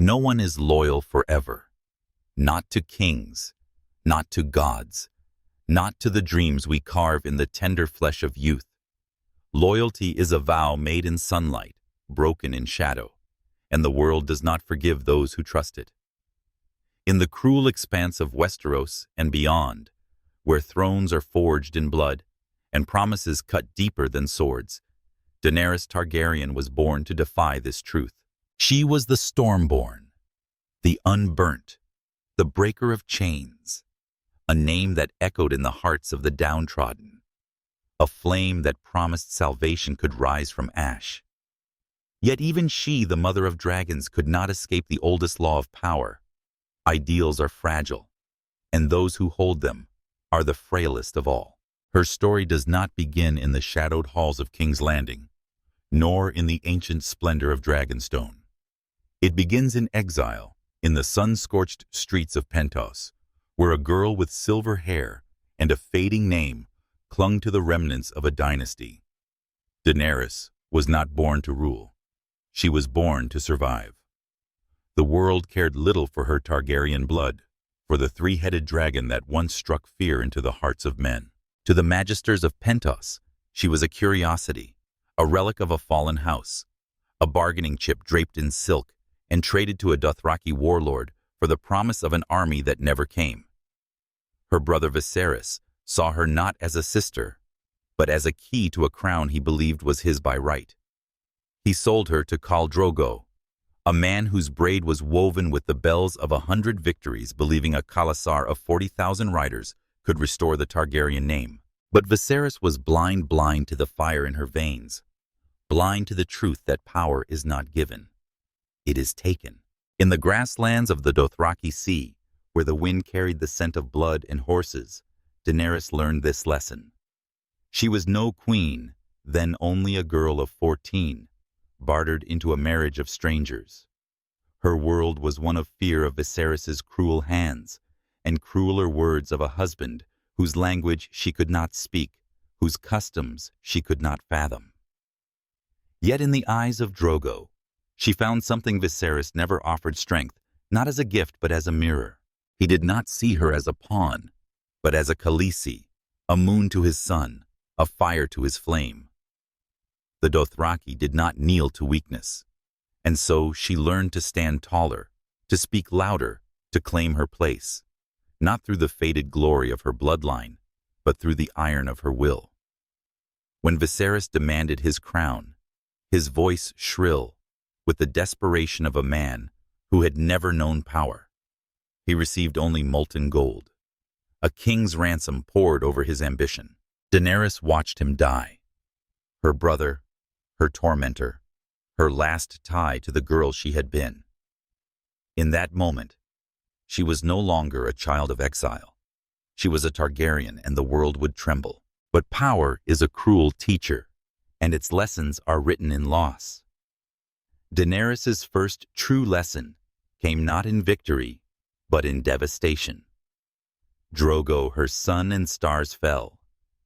No one is loyal forever. Not to kings, not to gods, not to the dreams we carve in the tender flesh of youth. Loyalty is a vow made in sunlight, broken in shadow, and the world does not forgive those who trust it. In the cruel expanse of Westeros and beyond, where thrones are forged in blood and promises cut deeper than swords, Daenerys Targaryen was born to defy this truth. She was the Stormborn, the unburnt, the breaker of chains, a name that echoed in the hearts of the downtrodden, a flame that promised salvation could rise from ash. Yet even she, the mother of dragons, could not escape the oldest law of power. Ideals are fragile, and those who hold them are the frailest of all. Her story does not begin in the shadowed halls of King's Landing, nor in the ancient splendor of Dragonstone. It begins in exile, in the sun-scorched streets of Pentos, where a girl with silver hair and a fading name clung to the remnants of a dynasty. Daenerys was not born to rule. She was born to survive. The world cared little for her Targaryen blood, for the three-headed dragon that once struck fear into the hearts of men. To the magisters of Pentos, she was a curiosity, a relic of a fallen house, a bargaining chip draped in silk and traded to a Dothraki warlord for the promise of an army that never came. Her brother Viserys saw her not as a sister, but as a key to a crown he believed was his by right. He sold her to Khal Drogo, a man whose braid was woven with the bells of 100 victories, believing a Khalasar of 40,000 riders could restore the Targaryen name. But Viserys was blind to the fire in her veins, blind to the truth that power is not given. It is taken. In the grasslands of the Dothraki Sea, where the wind carried the scent of blood and horses, Daenerys learned this lesson. She was no queen, then only a girl of 14, bartered into a marriage of strangers. Her world was one of fear of Viserys's cruel hands, and crueler words of a husband whose language she could not speak, whose customs she could not fathom. Yet in the eyes of Drogo, she found something Viserys never offered: strength, not as a gift but as a mirror. He did not see her as a pawn, but as a Khaleesi, a moon to his sun, a fire to his flame. The Dothraki did not kneel to weakness, and so she learned to stand taller, to speak louder, to claim her place, not through the faded glory of her bloodline, but through the iron of her will. When Viserys demanded his crown, his voice shrill, with the desperation of a man who had never known power. He received only molten gold. A king's ransom poured over his ambition. Daenerys watched him die. Her brother, her tormentor, her last tie to the girl she had been. In that moment, she was no longer a child of exile. She was a Targaryen, and the world would tremble. But power is a cruel teacher, and its lessons are written in loss. Daenerys's first true lesson came not in victory, but in devastation. Drogo, her sun and stars fell,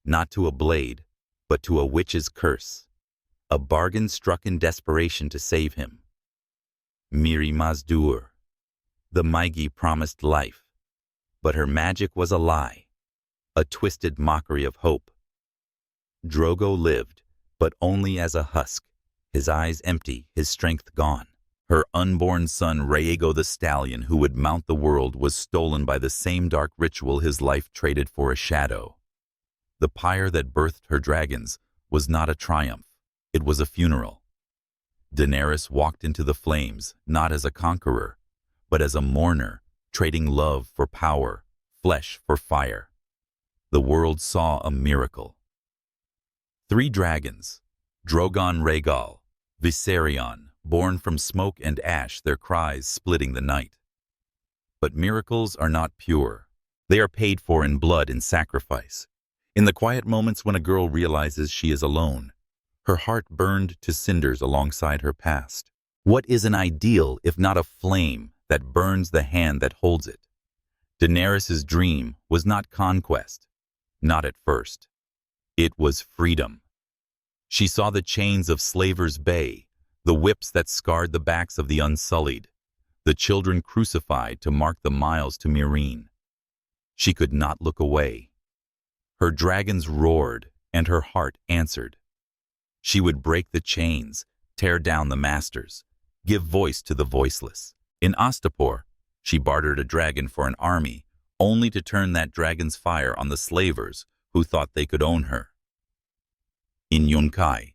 not to a blade, but to a witch's curse, a bargain struck in desperation to save him. Miri Mazdur, the Maegi, promised life, but her magic was a lie, a twisted mockery of hope. Drogo lived, but only as a husk, his eyes empty, his strength gone. Her unborn son, Rhaego the stallion who would mount the world, was stolen by the same dark ritual his life traded for a shadow. The pyre that birthed her dragons was not a triumph, it was a funeral. Daenerys walked into the flames, not as a conqueror, but as a mourner, trading love for power, flesh for fire. The world saw a miracle. 3 dragons, Drogon Rhaegal, Viserion, born from smoke and ash, their cries splitting the night. But miracles are not pure. They are paid for in blood and sacrifice. In the quiet moments when a girl realizes she is alone, her heart burned to cinders alongside her past. What is an ideal if not a flame that burns the hand that holds it? Daenerys's dream was not conquest, not at first. It was freedom. She saw the chains of Slaver's Bay, the whips that scarred the backs of the unsullied, the children crucified to mark the miles to Meereen. She could not look away. Her dragons roared, and her heart answered. She would break the chains, tear down the masters, give voice to the voiceless. In Astapor, she bartered a dragon for an army, only to turn that dragon's fire on the slavers who thought they could own her. In Yunkai,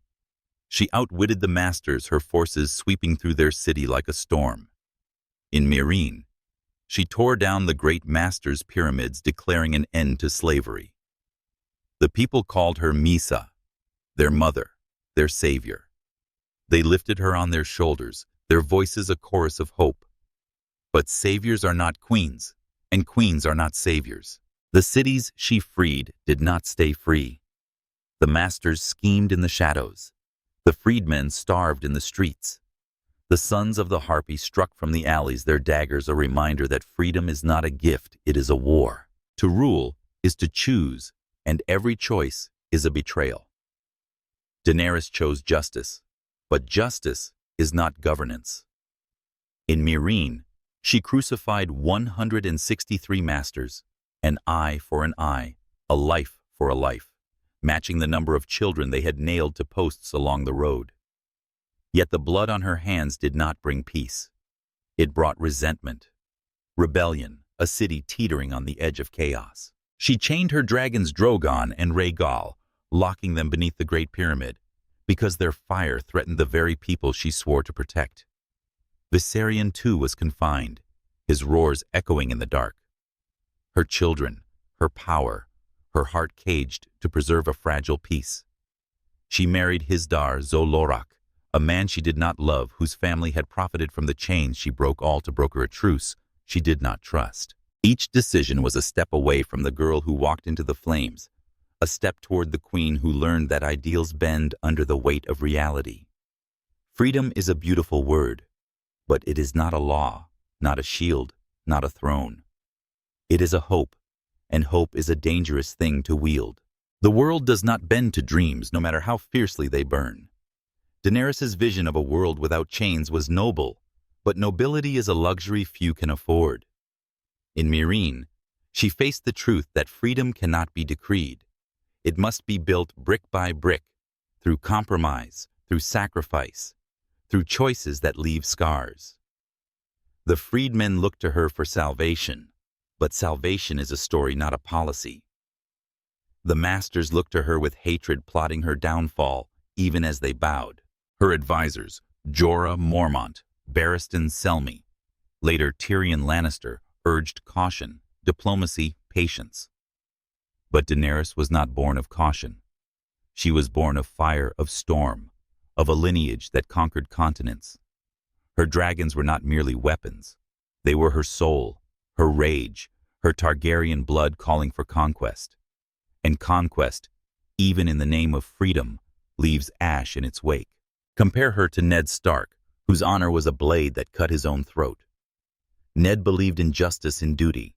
she outwitted the masters, her forces sweeping through their city like a storm. In Meereen, she tore down the great masters' pyramids, declaring an end to slavery. The people called her Misa, their mother, their savior. They lifted her on their shoulders, their voices a chorus of hope. But saviors are not queens, and queens are not saviors. The cities she freed did not stay free. The masters schemed in the shadows. The freedmen starved in the streets. The sons of the harpy struck from the alleys, their daggers a reminder that freedom is not a gift, it is a war. To rule is to choose, and every choice is a betrayal. Daenerys chose justice, but justice is not governance. In Meereen, she crucified 163 masters, an eye for an eye, a life for a life, matching the number of children they had nailed to posts along the road. Yet the blood on her hands did not bring peace. It brought resentment, rebellion, a city teetering on the edge of chaos. She chained her dragons Drogon and Rhaegal, locking them beneath the Great Pyramid, because their fire threatened the very people she swore to protect. Viserion too was confined, his roars echoing in the dark. Her children, her power, her heart caged to preserve a fragile peace. She married Hisdar zo Loraq, a man she did not love, whose family had profited from the chains she broke, all to broker a truce she did not trust. Each decision was a step away from the girl who walked into the flames, a step toward the queen who learned that ideals bend under the weight of reality. Freedom is a beautiful word, but it is not a law, not a shield, not a throne. It is a hope, and hope is a dangerous thing to wield. The world does not bend to dreams, no matter how fiercely they burn. Daenerys' vision of a world without chains was noble, but nobility is a luxury few can afford. In Meereen, she faced the truth that freedom cannot be decreed. It must be built brick by brick, through compromise, through sacrifice, through choices that leave scars. The freedmen looked to her for salvation, but salvation is a story, not a policy. The masters looked to her with hatred, plotting her downfall, even as they bowed. Her advisors, Jorah Mormont, Barristan Selmy, later Tyrion Lannister, urged caution, diplomacy, patience. But Daenerys was not born of caution. She was born of fire, of storm, of a lineage that conquered continents. Her dragons were not merely weapons. They were her soul, her rage, her Targaryen blood calling for conquest. And conquest, even in the name of freedom, leaves ash in its wake. Compare her to Ned Stark, whose honor was a blade that cut his own throat. Ned believed in justice and duty,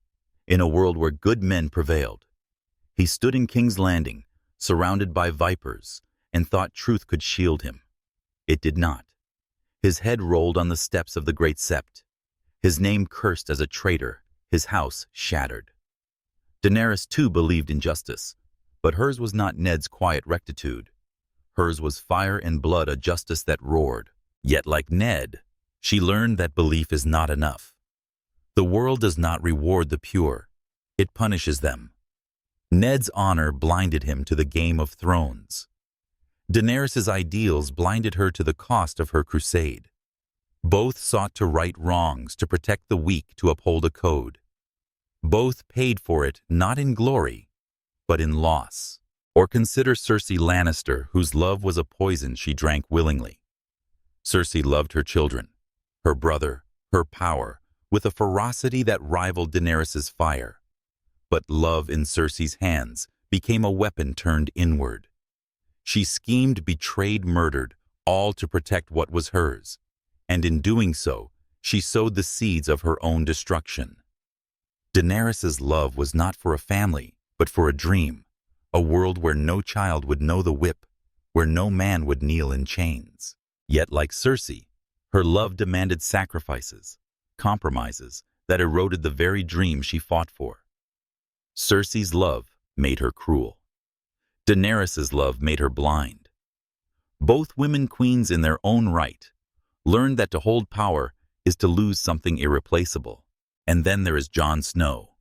in a world where good men prevailed. He stood in King's Landing, surrounded by vipers, and thought truth could shield him. It did not. His head rolled on the steps of the Great Sept, his name cursed as a traitor, his house shattered. Daenerys too believed in justice, but hers was not Ned's quiet rectitude. Hers was fire and blood, a justice that roared. Yet like Ned, she learned that belief is not enough. The world does not reward the pure. It punishes them. Ned's honor blinded him to the Game of Thrones. Daenerys' ideals blinded her to the cost of her crusade. Both sought to right wrongs, to protect the weak, to uphold a code. Both paid for it not in glory, but in loss. Or consider Cersei Lannister, whose love was a poison she drank willingly. Cersei loved her children, her brother, her power, with a ferocity that rivaled Daenerys' fire. But love in Cersei's hands became a weapon turned inward. She schemed, betrayed, murdered, all to protect what was hers. And in doing so, she sowed the seeds of her own destruction. Daenerys' love was not for a family, but for a dream. A world where no child would know the whip, where no man would kneel in chains. Yet like Cersei, her love demanded sacrifices. compromises that eroded the very dream she fought for. Cersei's love made her cruel. Daenerys' love made her blind. Both women queens in their own right learned that to hold power is to lose something irreplaceable. And then there is Jon Snow,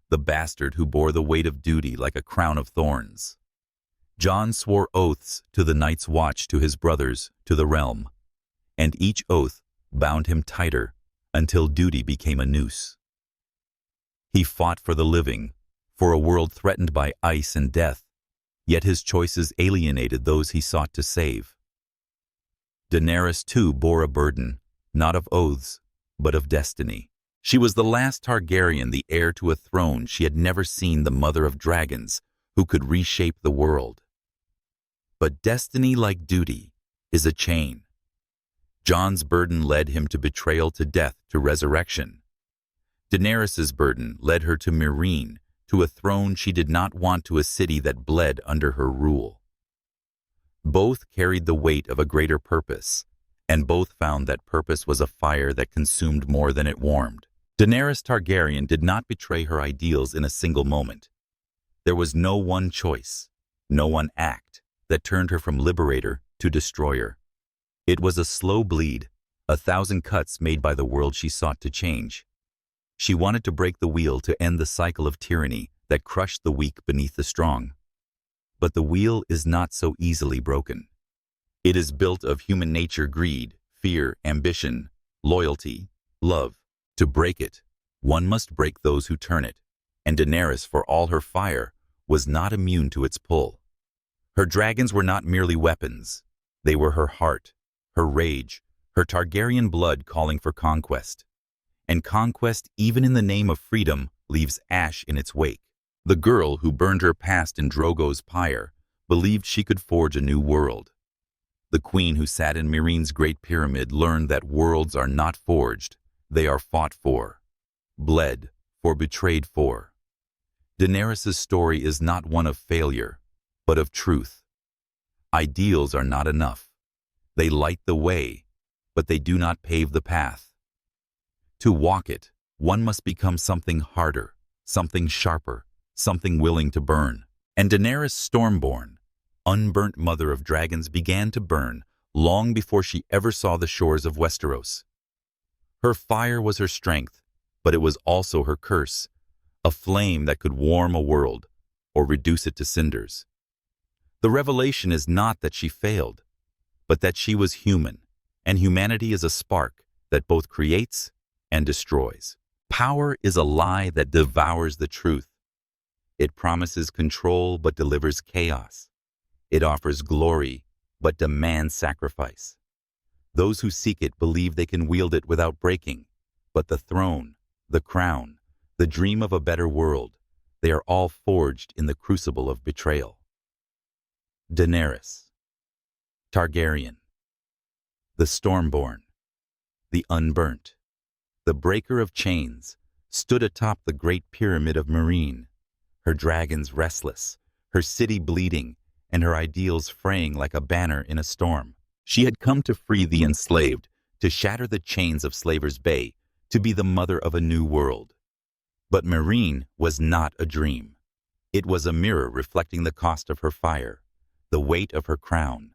the bastard who bore the weight of duty like a crown of thorns. Jon swore oaths to the Night's Watch, to his brothers, to the realm, and each oath bound him tighter until duty became a noose. He fought for the living, for a world threatened by ice and death, yet his choices alienated those he sought to save. Daenerys, too, bore a burden, not of oaths, but of destiny. She was the last Targaryen, the heir to a throne she had never seen, the mother of dragons, who could reshape the world. But destiny, like duty, is a chain. Jon's burden led him to betrayal, to death, to resurrection. Daenerys' burden led her to Meereen, to a throne she did not want, to a city that bled under her rule. Both carried the weight of a greater purpose, and both found that purpose was a fire that consumed more than it warmed. Daenerys Targaryen did not betray her ideals in a single moment. There was no one choice, no one act, that turned her from liberator to destroyer. It was a slow bleed, 1,000 cuts made by the world she sought to change. She wanted to break the wheel, to end the cycle of tyranny that crushed the weak beneath the strong. But the wheel is not so easily broken. It is built of human nature, greed, fear, ambition, loyalty, love. To break it, one must break those who turn it, and Daenerys, for all her fire, was not immune to its pull. Her dragons were not merely weapons. They were her heart, her rage, her Targaryen blood calling for conquest. And conquest, even in the name of freedom, leaves ash in its wake. The girl who burned her past in Drogo's pyre believed she could forge a new world. The queen who sat in Meereen's Great Pyramid learned that worlds are not forged, they are fought for, bled for, betrayed for. Daenerys' story is not one of failure, but of truth. Ideals are not enough. They light the way, but they do not pave the path. To walk it, one must become something harder, something sharper, something willing to burn. And Daenerys Stormborn, unburnt mother of dragons, began to burn long before she ever saw the shores of Westeros. Her fire was her strength, but it was also her curse, a flame that could warm a world or reduce it to cinders. The revelation is not that she failed, but that she was human, and humanity is a spark that both creates and destroys. Power is a lie that devours the truth. It promises control but delivers chaos. It offers glory but demands sacrifice. Those who seek it believe they can wield it without breaking, but the throne, the crown, the dream of a better world, they are all forged in the crucible of betrayal. Daenerys Targaryen, the Stormborn, the unburnt, the breaker of chains, stood atop the Great Pyramid of Meereen, her dragons restless, her city bleeding, and her ideals fraying like a banner in a storm. She had come to free the enslaved, to shatter the chains of Slaver's Bay, to be the mother of a new world. But Meereen was not a dream. It was a mirror reflecting the cost of her fire, the weight of her crown,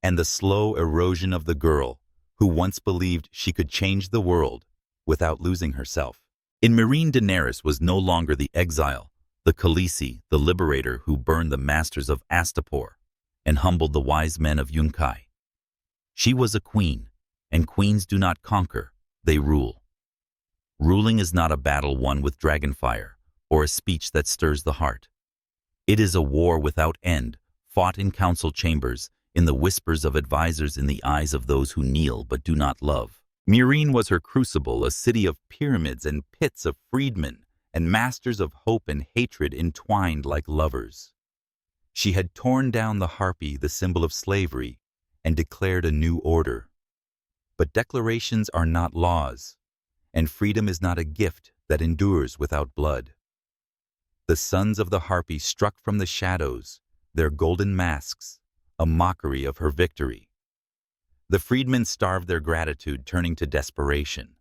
and the slow erosion of the girl who once believed she could change the world without losing herself. In Meereen, Daenerys was no longer the exile, the Khaleesi, the liberator who burned the masters of Astapor and humbled the wise men of Yunkai. She was a queen, and queens do not conquer, they rule. Ruling is not a battle won with dragonfire or a speech that stirs the heart. It is a war without end, fought in council chambers, in the whispers of advisors, in the eyes of those who kneel but do not love. Meereen was her crucible, a city of pyramids and pits of freedmen and masters of hope and hatred entwined like lovers. She had torn down the harpy, the symbol of slavery, and declared a new order. But declarations are not laws, and freedom is not a gift that endures without blood. The sons of the harpy struck from the shadows, their golden masks, a mockery of her victory. The freedmen starved their gratitude, turning to desperation.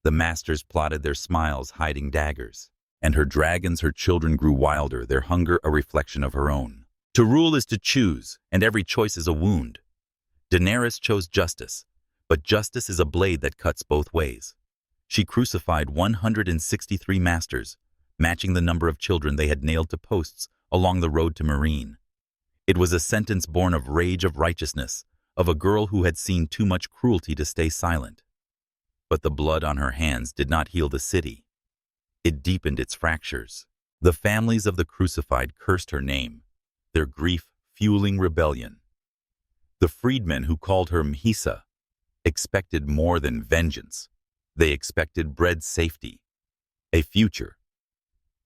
The masters plotted their smiles, hiding daggers. And her dragons, her children, grew wilder, their hunger a reflection of her own. To rule is to choose, and every choice is a wound. Daenerys chose justice, but justice is a blade that cuts both ways. She crucified 163 masters, matching the number of children they had nailed to posts along the road to Meereen. It was a sentence born of rage of righteousness, of a girl who had seen too much cruelty to stay silent. But the blood on her hands did not heal the city. It deepened its fractures. The families of the crucified cursed her name, their grief fueling rebellion. The freedmen who called her Mhisa expected more than vengeance. They expected bread safety, a future.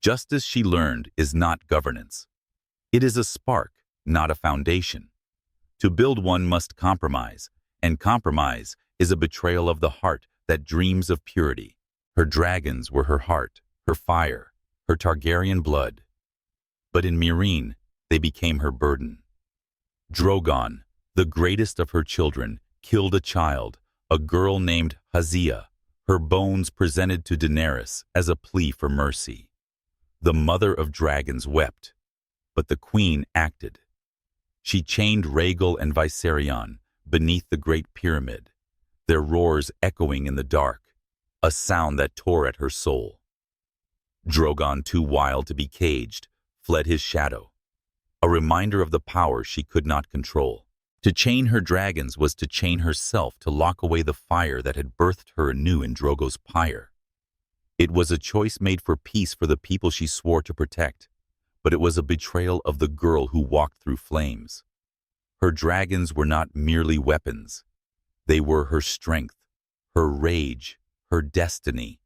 Justice, she learned, is not governance. It is a spark, not a foundation. To build one must compromise, and compromise is a betrayal of the heart that dreams of purity. Her dragons were her heart, her fire, her Targaryen blood. But in Meereen, they became her burden. Drogon, the greatest of her children, killed a child, a girl named Hazia, her bones presented to Daenerys as a plea for mercy. The mother of dragons wept, but the queen acted. She chained Rhaegal and Viserion beneath the Great Pyramid, their roars echoing in the dark, a sound that tore at her soul. Drogon, too wild to be caged, fled his shadow, a reminder of the power she could not control. To chain her dragons was to chain herself, to lock away the fire that had birthed her anew in Drogo's pyre. It was a choice made for peace for the people she swore to protect, but it was a betrayal of the girl who walked through flames. Her dragons were not merely weapons. They were her strength, her rage, her destiny.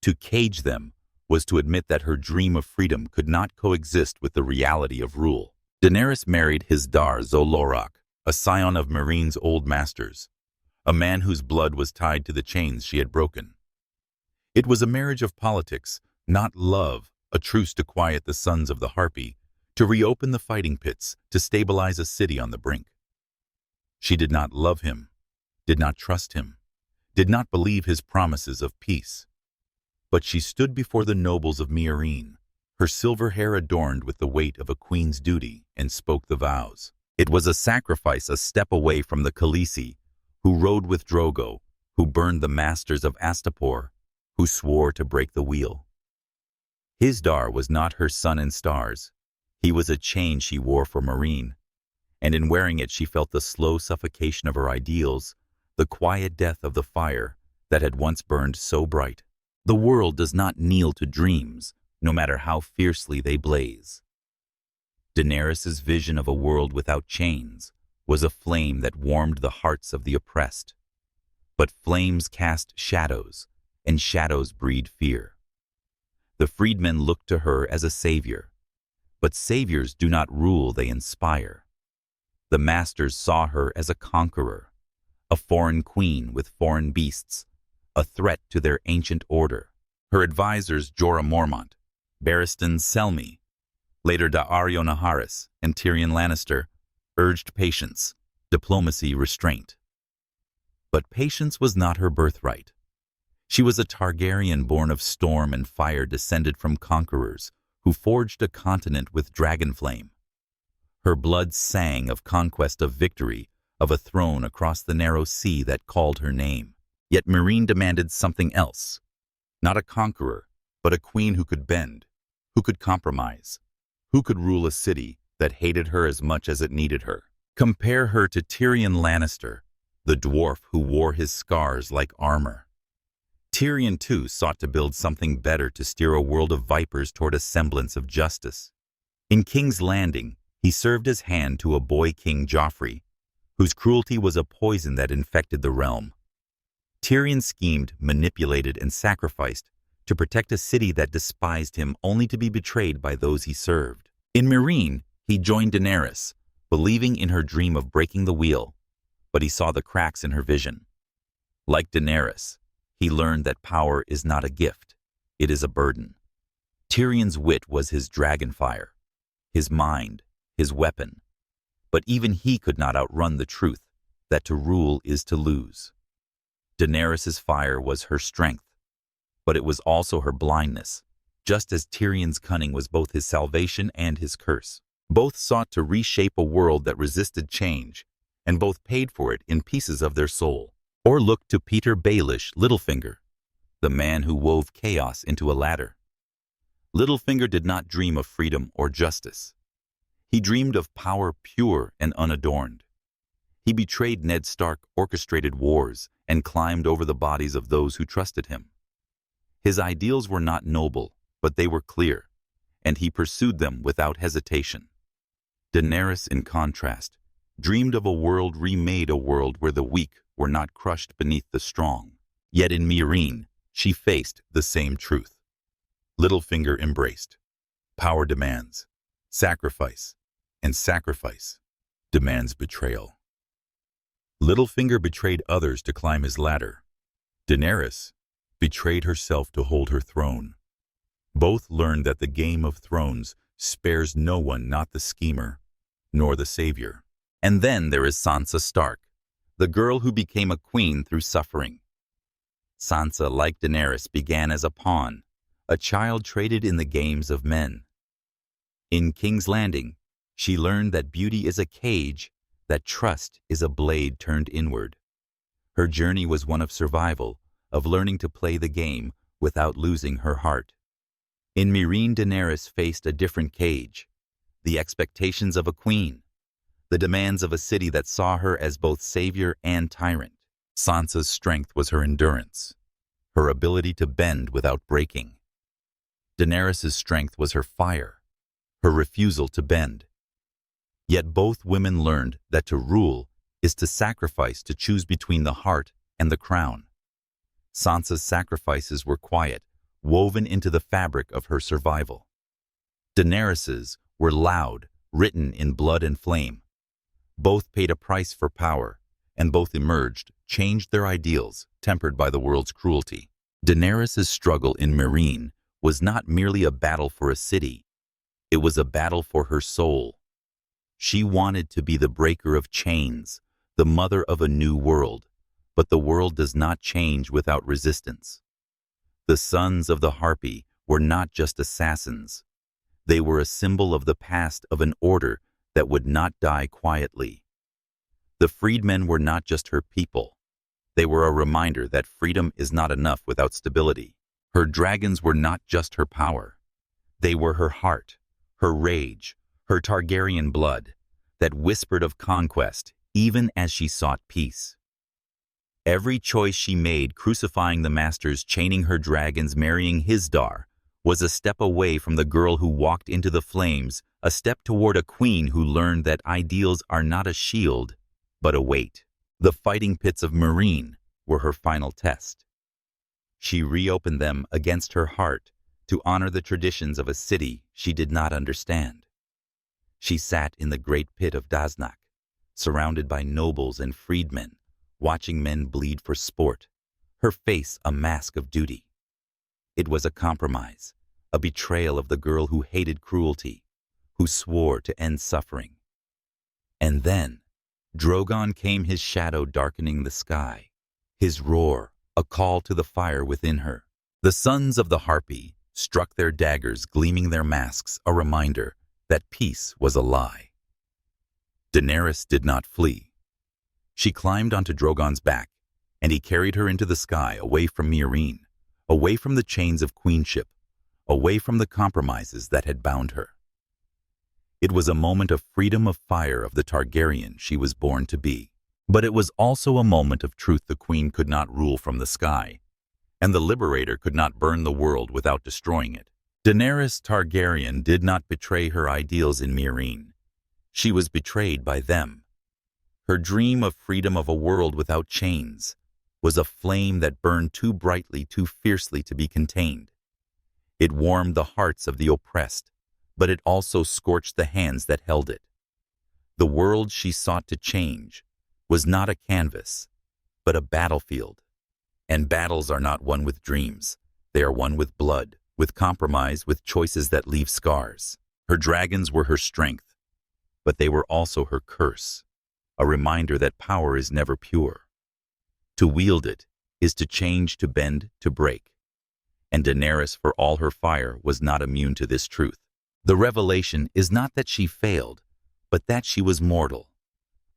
To cage them was to admit that her dream of freedom could not coexist with the reality of rule. Daenerys married Hisdar Zolorak, a scion of Meereen's old masters, a man whose blood was tied to the chains she had broken. It was a marriage of politics, not love, a truce to quiet the sons of the Harpy, to reopen the fighting pits, to stabilize a city on the brink. She did not love him, did not trust him, did not believe his promises of peace. But she stood before the nobles of Meereen, her silver hair adorned with the weight of a queen's duty, and spoke the vows. It was a sacrifice, a step away from the Khaleesi, who rode with Drogo, who burned the masters of Astapor, who swore to break the wheel. Hisdar was not her sun and stars. He was a chain she wore for Meereen, and in wearing it she felt the slow suffocation of her ideals, the quiet death of the fire that had once burned so bright. The world does not kneel to dreams, no matter how fiercely they blaze. Daenerys' vision of a world without chains was a flame that warmed the hearts of the oppressed. But flames cast shadows, and shadows breed fear. The freedmen looked to her as a savior, but saviors do not rule, they inspire. The masters saw her as a conqueror, a foreign queen with foreign beasts, a threat to their ancient order. Her advisors, Jorah Mormont, Barristan Selmy, later Daario Naharis, and Tyrion Lannister, urged patience, diplomacy, restraint. But patience was not her birthright. She was a Targaryen born of storm and fire, descended from conquerors who forged a continent with dragon flame. Her blood sang of conquest, of victory, of a throne across the narrow sea that called her name. Yet Meereen demanded something else. Not a conqueror, but a queen who could bend, who could compromise, who could rule a city that hated her as much as it needed her. Compare her to Tyrion Lannister, the dwarf who wore his scars like armor. Tyrion, too, sought to build something better, to steer a world of vipers toward a semblance of justice. In King's Landing, he served as hand to a boy King Joffrey, whose cruelty was a poison that infected the realm. Tyrion schemed, manipulated, and sacrificed to protect a city that despised him, only to be betrayed by those he served. In Meereen, he joined Daenerys, believing in her dream of breaking the wheel, but he saw the cracks in her vision. Like Daenerys, he learned that power is not a gift, it is a burden. Tyrion's wit was his dragonfire, his mind, his weapon, but even he could not outrun the truth that to rule is to lose. Daenerys' fire was her strength, but it was also her blindness, just as Tyrion's cunning was both his salvation and his curse. Both sought to reshape a world that resisted change, and both paid for it in pieces of their soul. Or look to Peter Baelish Littlefinger, the man who wove chaos into a ladder. Littlefinger did not dream of freedom or justice. He dreamed of power pure and unadorned. He betrayed Ned Stark, orchestrated wars, and climbed over the bodies of those who trusted him. His ideals were not noble, but they were clear, and he pursued them without hesitation. Daenerys, in contrast, dreamed of a world remade, a world where the weak were not crushed beneath the strong. Yet in Meereen, she faced the same truth. Littlefinger embraced. Power demands sacrifice, and sacrifice demands betrayal. Littlefinger betrayed others to climb his ladder. Daenerys betrayed herself to hold her throne. Both learned that the Game of Thrones spares no one, not the schemer, nor the savior. And then there is Sansa Stark, the girl who became a queen through suffering. Sansa, like Daenerys, began as a pawn, a child traded in the games of men. In King's Landing, she learned that beauty is a cage, that trust is a blade turned inward. Her journey was one of survival, of learning to play the game without losing her heart. In Meereen, Daenerys faced a different cage, the expectations of a queen, the demands of a city that saw her as both savior and tyrant. Sansa's strength was her endurance, her ability to bend without breaking. Daenerys' strength was her fire, her refusal to bend. Yet both women learned that to rule is to sacrifice, to choose between the heart and the crown. Sansa's sacrifices were quiet, woven into the fabric of her survival. Daenerys's were loud, written in blood and flame. Both paid a price for power, and both emerged, changed their ideals, tempered by the world's cruelty. Daenerys' struggle in Meereen was not merely a battle for a city. It was a battle for her soul. She wanted to be the breaker of chains, the mother of a new world, but the world does not change without resistance. The sons of the Harpy were not just assassins. They were a symbol of the past, of an order that would not die quietly. The freedmen were not just her people. They were a reminder that freedom is not enough without stability. Her dragons were not just her power. They were her heart, her rage, her Targaryen blood, that whispered of conquest even as she sought peace. Every choice she made, crucifying the masters, chaining her dragons, marrying Hisdar, was a step away from the girl who walked into the flames, a step toward a queen who learned that ideals are not a shield, but a weight. The fighting pits of Meereen were her final test. She reopened them against her heart to honor the traditions of a city she did not understand. She sat in the great pit of Daznaq, surrounded by nobles and freedmen, watching men bleed for sport, her face a mask of duty. It was a compromise, a betrayal of the girl who hated cruelty, who swore to end suffering. And then, Drogon came, his shadow darkening the sky, his roar a call to the fire within her. The sons of the Harpy struck their daggers, gleaming their masks, a reminder that peace was a lie. Daenerys did not flee. She climbed onto Drogon's back, and he carried her into the sky, away from Meereen, away from the chains of queenship, away from the compromises that had bound her. It was a moment of freedom, of fire, of the Targaryen she was born to be. But it was also a moment of truth. The queen could not rule from the sky, and the liberator could not burn the world without destroying it. Daenerys Targaryen did not betray her ideals in Meereen. She was betrayed by them. Her dream of freedom, of a world without chains, was a flame that burned too brightly, too fiercely to be contained. It warmed the hearts of the oppressed, but it also scorched the hands that held it. The world she sought to change was not a canvas, but a battlefield. And battles are not won with dreams. They are won with blood, with compromise, with choices that leave scars. Her dragons were her strength, but they were also her curse, a reminder that power is never pure. To wield it is to change, to bend, to break. And Daenerys, for all her fire, was not immune to this truth. The revelation is not that she failed, but that she was mortal.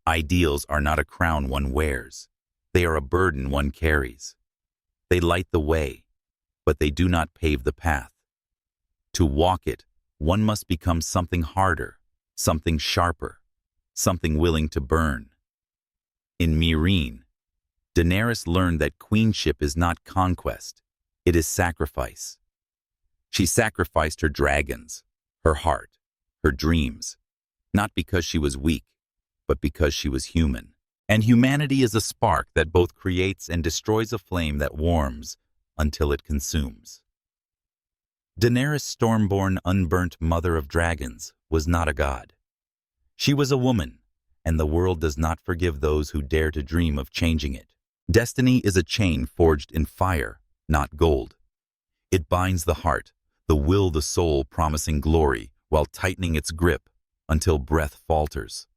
Ideals are not a crown one wears. They are a burden one carries. They light the way, but they do not pave the path. To walk it, one must become something harder, something sharper, something willing to burn. In Meereen, Daenerys learned that queenship is not conquest, it is sacrifice. She sacrificed her dragons, her heart, her dreams, not because she was weak, but because she was human. And humanity is a spark that both creates and destroys a flame that warms until it consumes. Daenerys, stormborn, unburnt mother of dragons, was not a god. She was a woman, and the world does not forgive those who dare to dream of changing it. Destiny is a chain forged in fire, not gold. It binds the heart, the will, the soul, promising glory, while tightening its grip until breath falters.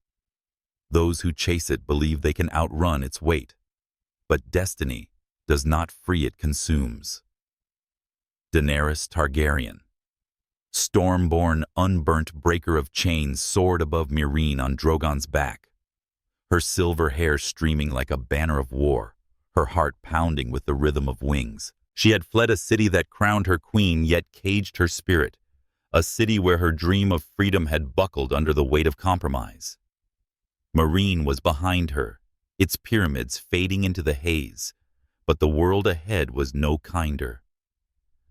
Those who chase it believe they can outrun its weight, but destiny does not free, it consumes. Daenerys Targaryen, storm-born, unburnt breaker of chains, soared above Meereen on Drogon's back, her silver hair streaming like a banner of war, her heart pounding with the rhythm of wings. She had fled a city that crowned her queen yet caged her spirit, a city where her dream of freedom had buckled under the weight of compromise. Meereen was behind her, its pyramids fading into the haze, but the world ahead was no kinder.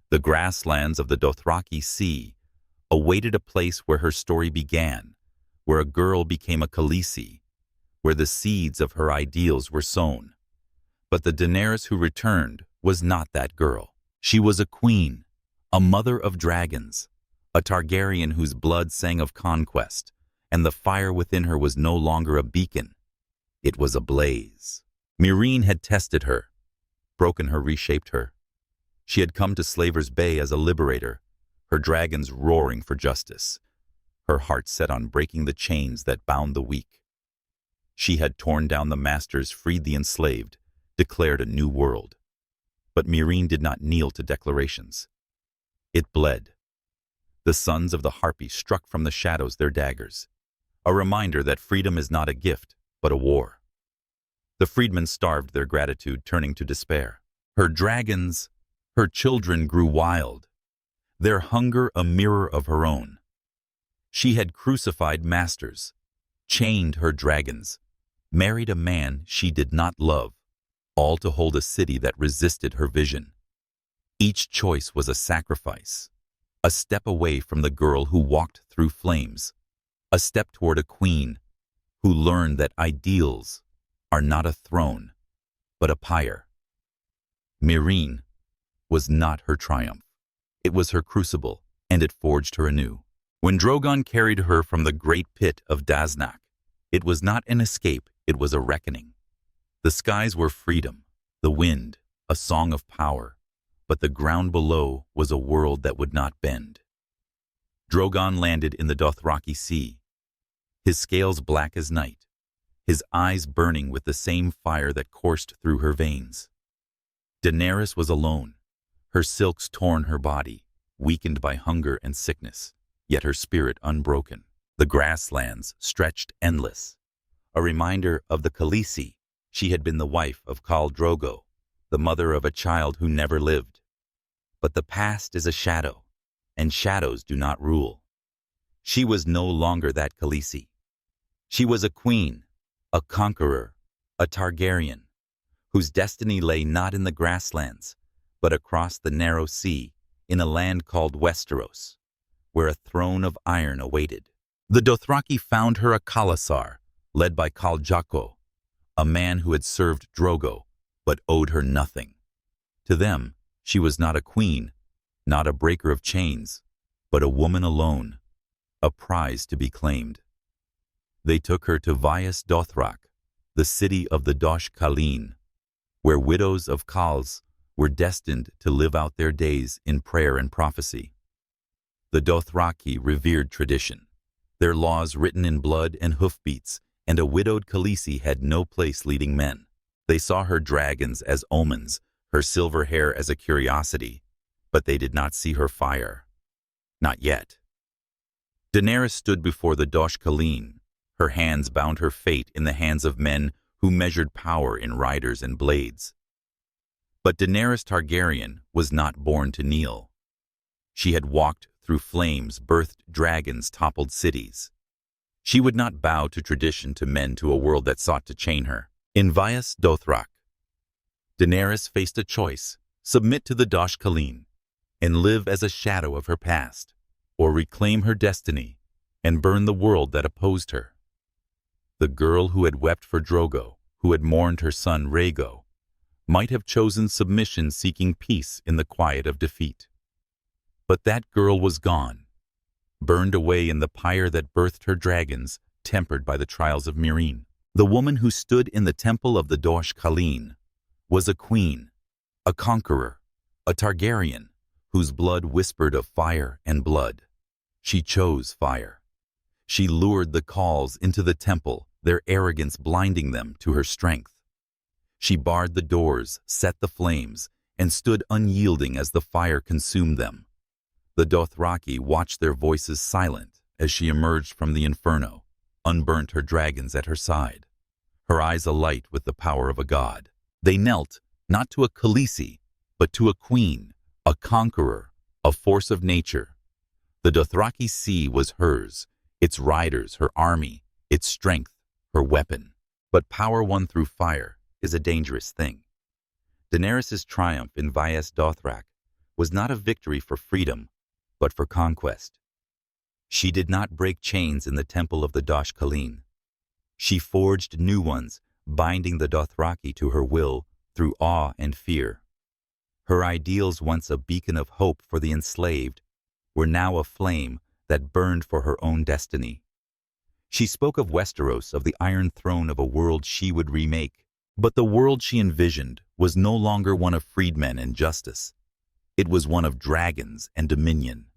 The grasslands of the Dothraki Sea awaited a place where her story began, where a girl became a Khaleesi, where the seeds of her ideals were sown. But the Daenerys who returned was not that girl. She was a queen, a mother of dragons, a Targaryen whose blood sang of conquest, and the fire within her was no longer a beacon. It was a blaze. Meereen had tested her, broken her, reshaped her. She had come to Slaver's Bay as a liberator, her dragons roaring for justice, her heart set on breaking the chains that bound the weak. She had torn down the masters, freed the enslaved, declared a new world. But Meereen did not kneel to declarations. It bled. The sons of the Harpy struck from the shadows their daggers, a reminder that freedom is not a gift, but a war. The freedmen starved their gratitude, turning to despair. Her dragons, her children grew wild, their hunger a mirror of her own. She had crucified masters, chained her dragons, married a man she did not love, all to hold a city that resisted her vision. Each choice was a sacrifice, a step away from the girl who walked through flames, a step toward a queen who learned that ideals are not a throne, but a pyre. Meereen was not her triumph. It was her crucible, and it forged her anew. When Drogon carried her from the great pit of Daznaq, it was not an escape, it was a reckoning. The skies were freedom, the wind, a song of power, but the ground below was a world that would not bend. Drogon landed in the Dothraki Sea, his scales black as night, his eyes burning with the same fire that coursed through her veins. Daenerys was alone, her silks torn, her body weakened by hunger and sickness, yet her spirit unbroken. The grasslands stretched endless, a reminder of the Khaleesi. She had been the wife of Khal Drogo, the mother of a child who never lived. But the past is a shadow, and shadows do not rule. She was no longer that Khaleesi. She was a queen, a conqueror, a Targaryen, whose destiny lay not in the grasslands, but across the narrow sea, in a land called Westeros, where a throne of iron awaited. The Dothraki found her a Khalasar, led by Khal Drogo, a man who had served Drogo, but owed her nothing. To them, she was not a queen, not a breaker of chains, but a woman alone, a prize to be claimed. They took her to Vaes Dothrak, the city of the Dosh Khaleen, where widows of Khals were destined to live out their days in prayer and prophecy. The Dothraki revered tradition, their laws written in blood and hoofbeats, and a widowed Khaleesi had no place leading men. They saw her dragons as omens, her silver hair as a curiosity, but they did not see her fire. Not yet. Daenerys stood before the Dosh Khaleen. Her hands bound her fate in the hands of men who measured power in riders and blades. But Daenerys Targaryen was not born to kneel. She had walked through flames, birthed dragons, toppled cities. She would not bow to tradition, to men, to a world that sought to chain her. In Vias Dothrak, Daenerys faced a choice: submit to the Dosh Khaleen and live as a shadow of her past, or reclaim her destiny and burn the world that opposed her. The girl who had wept for Drogo, who had mourned her son Rhaego, might have chosen submission, seeking peace in the quiet of defeat. But that girl was gone, burned away in the pyre that birthed her dragons, tempered by the trials of Meereen. The woman who stood in the temple of the Dosh Khaleen was a queen, a conqueror, a Targaryen, whose blood whispered of fire and blood. She chose fire. She lured the Khals into the temple, their arrogance blinding them to her strength. She barred the doors, set the flames, and stood unyielding as the fire consumed them. The Dothraki watched their voices silent as she emerged from the inferno, unburnt, her dragons at her side, her eyes alight with the power of a god. They knelt, not to a Khaleesi, but to a queen, a conqueror, a force of nature. The Dothraki sea was hers, its riders, her army, its strength, her weapon. But power won through fire is a dangerous thing. Daenerys' triumph in Vias Dothrak was not a victory for freedom, but for conquest. She did not break chains in the temple of the Dosh Khaleen. She forged new ones, binding the Dothraki to her will through awe and fear. Her ideals, once a beacon of hope for the enslaved, were now a flame that burned for her own destiny. She spoke of Westeros, of the Iron Throne, of a world she would remake. But the world she envisioned was no longer one of freedmen and justice. It was one of dragons and dominion.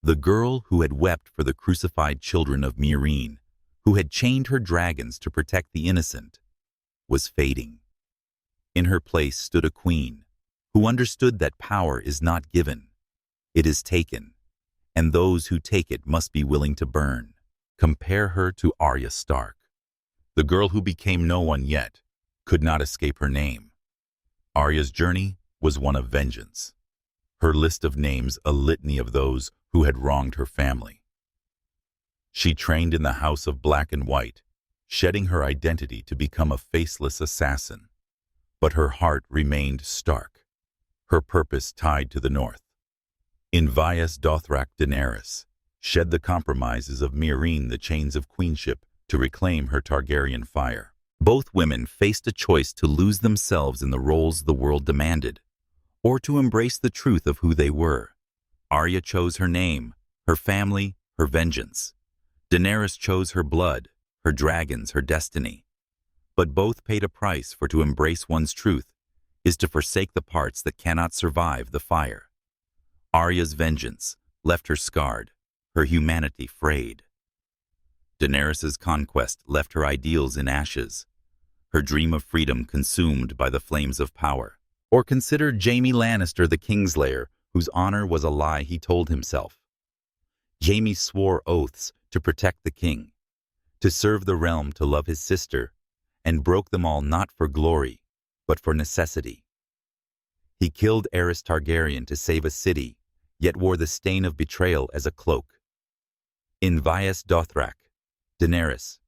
The girl who had wept for the crucified children of Meereen, who had chained her dragons to protect the innocent, was fading. In her place stood a queen who understood that power is not given, it is taken, and those who take it must be willing to burn. Compare her to Arya Stark, the girl who became no one yet could not escape her name. Arya's journey was one of vengeance, her list of names a litany of those who had wronged her family. She trained in the House of Black and White, shedding her identity to become a faceless assassin. But her heart remained stark, her purpose tied to the north. In Vias Dothrak, Daenerys shed the compromises of Meereen, the chains of queenship, to reclaim her Targaryen fire. Both women faced a choice: to lose themselves in the roles the world demanded, or to embrace the truth of who they were. Arya chose her name, her family, her vengeance. Daenerys chose her blood, her dragons, her destiny. But both paid a price, for to embrace one's truth is to forsake the parts that cannot survive the fire. Arya's vengeance left her scarred, her humanity frayed. Daenerys' conquest left her ideals in ashes, her dream of freedom consumed by the flames of power. Or consider Jaime Lannister, the Kingslayer, whose honor was a lie he told himself. Jaime swore oaths to protect the king, to serve the realm, to love his sister, and broke them all, not for glory, but for necessity. He killed Daenerys Targaryen to save a city, yet wore the stain of betrayal as a cloak. In Vias Dothrak, Daenerys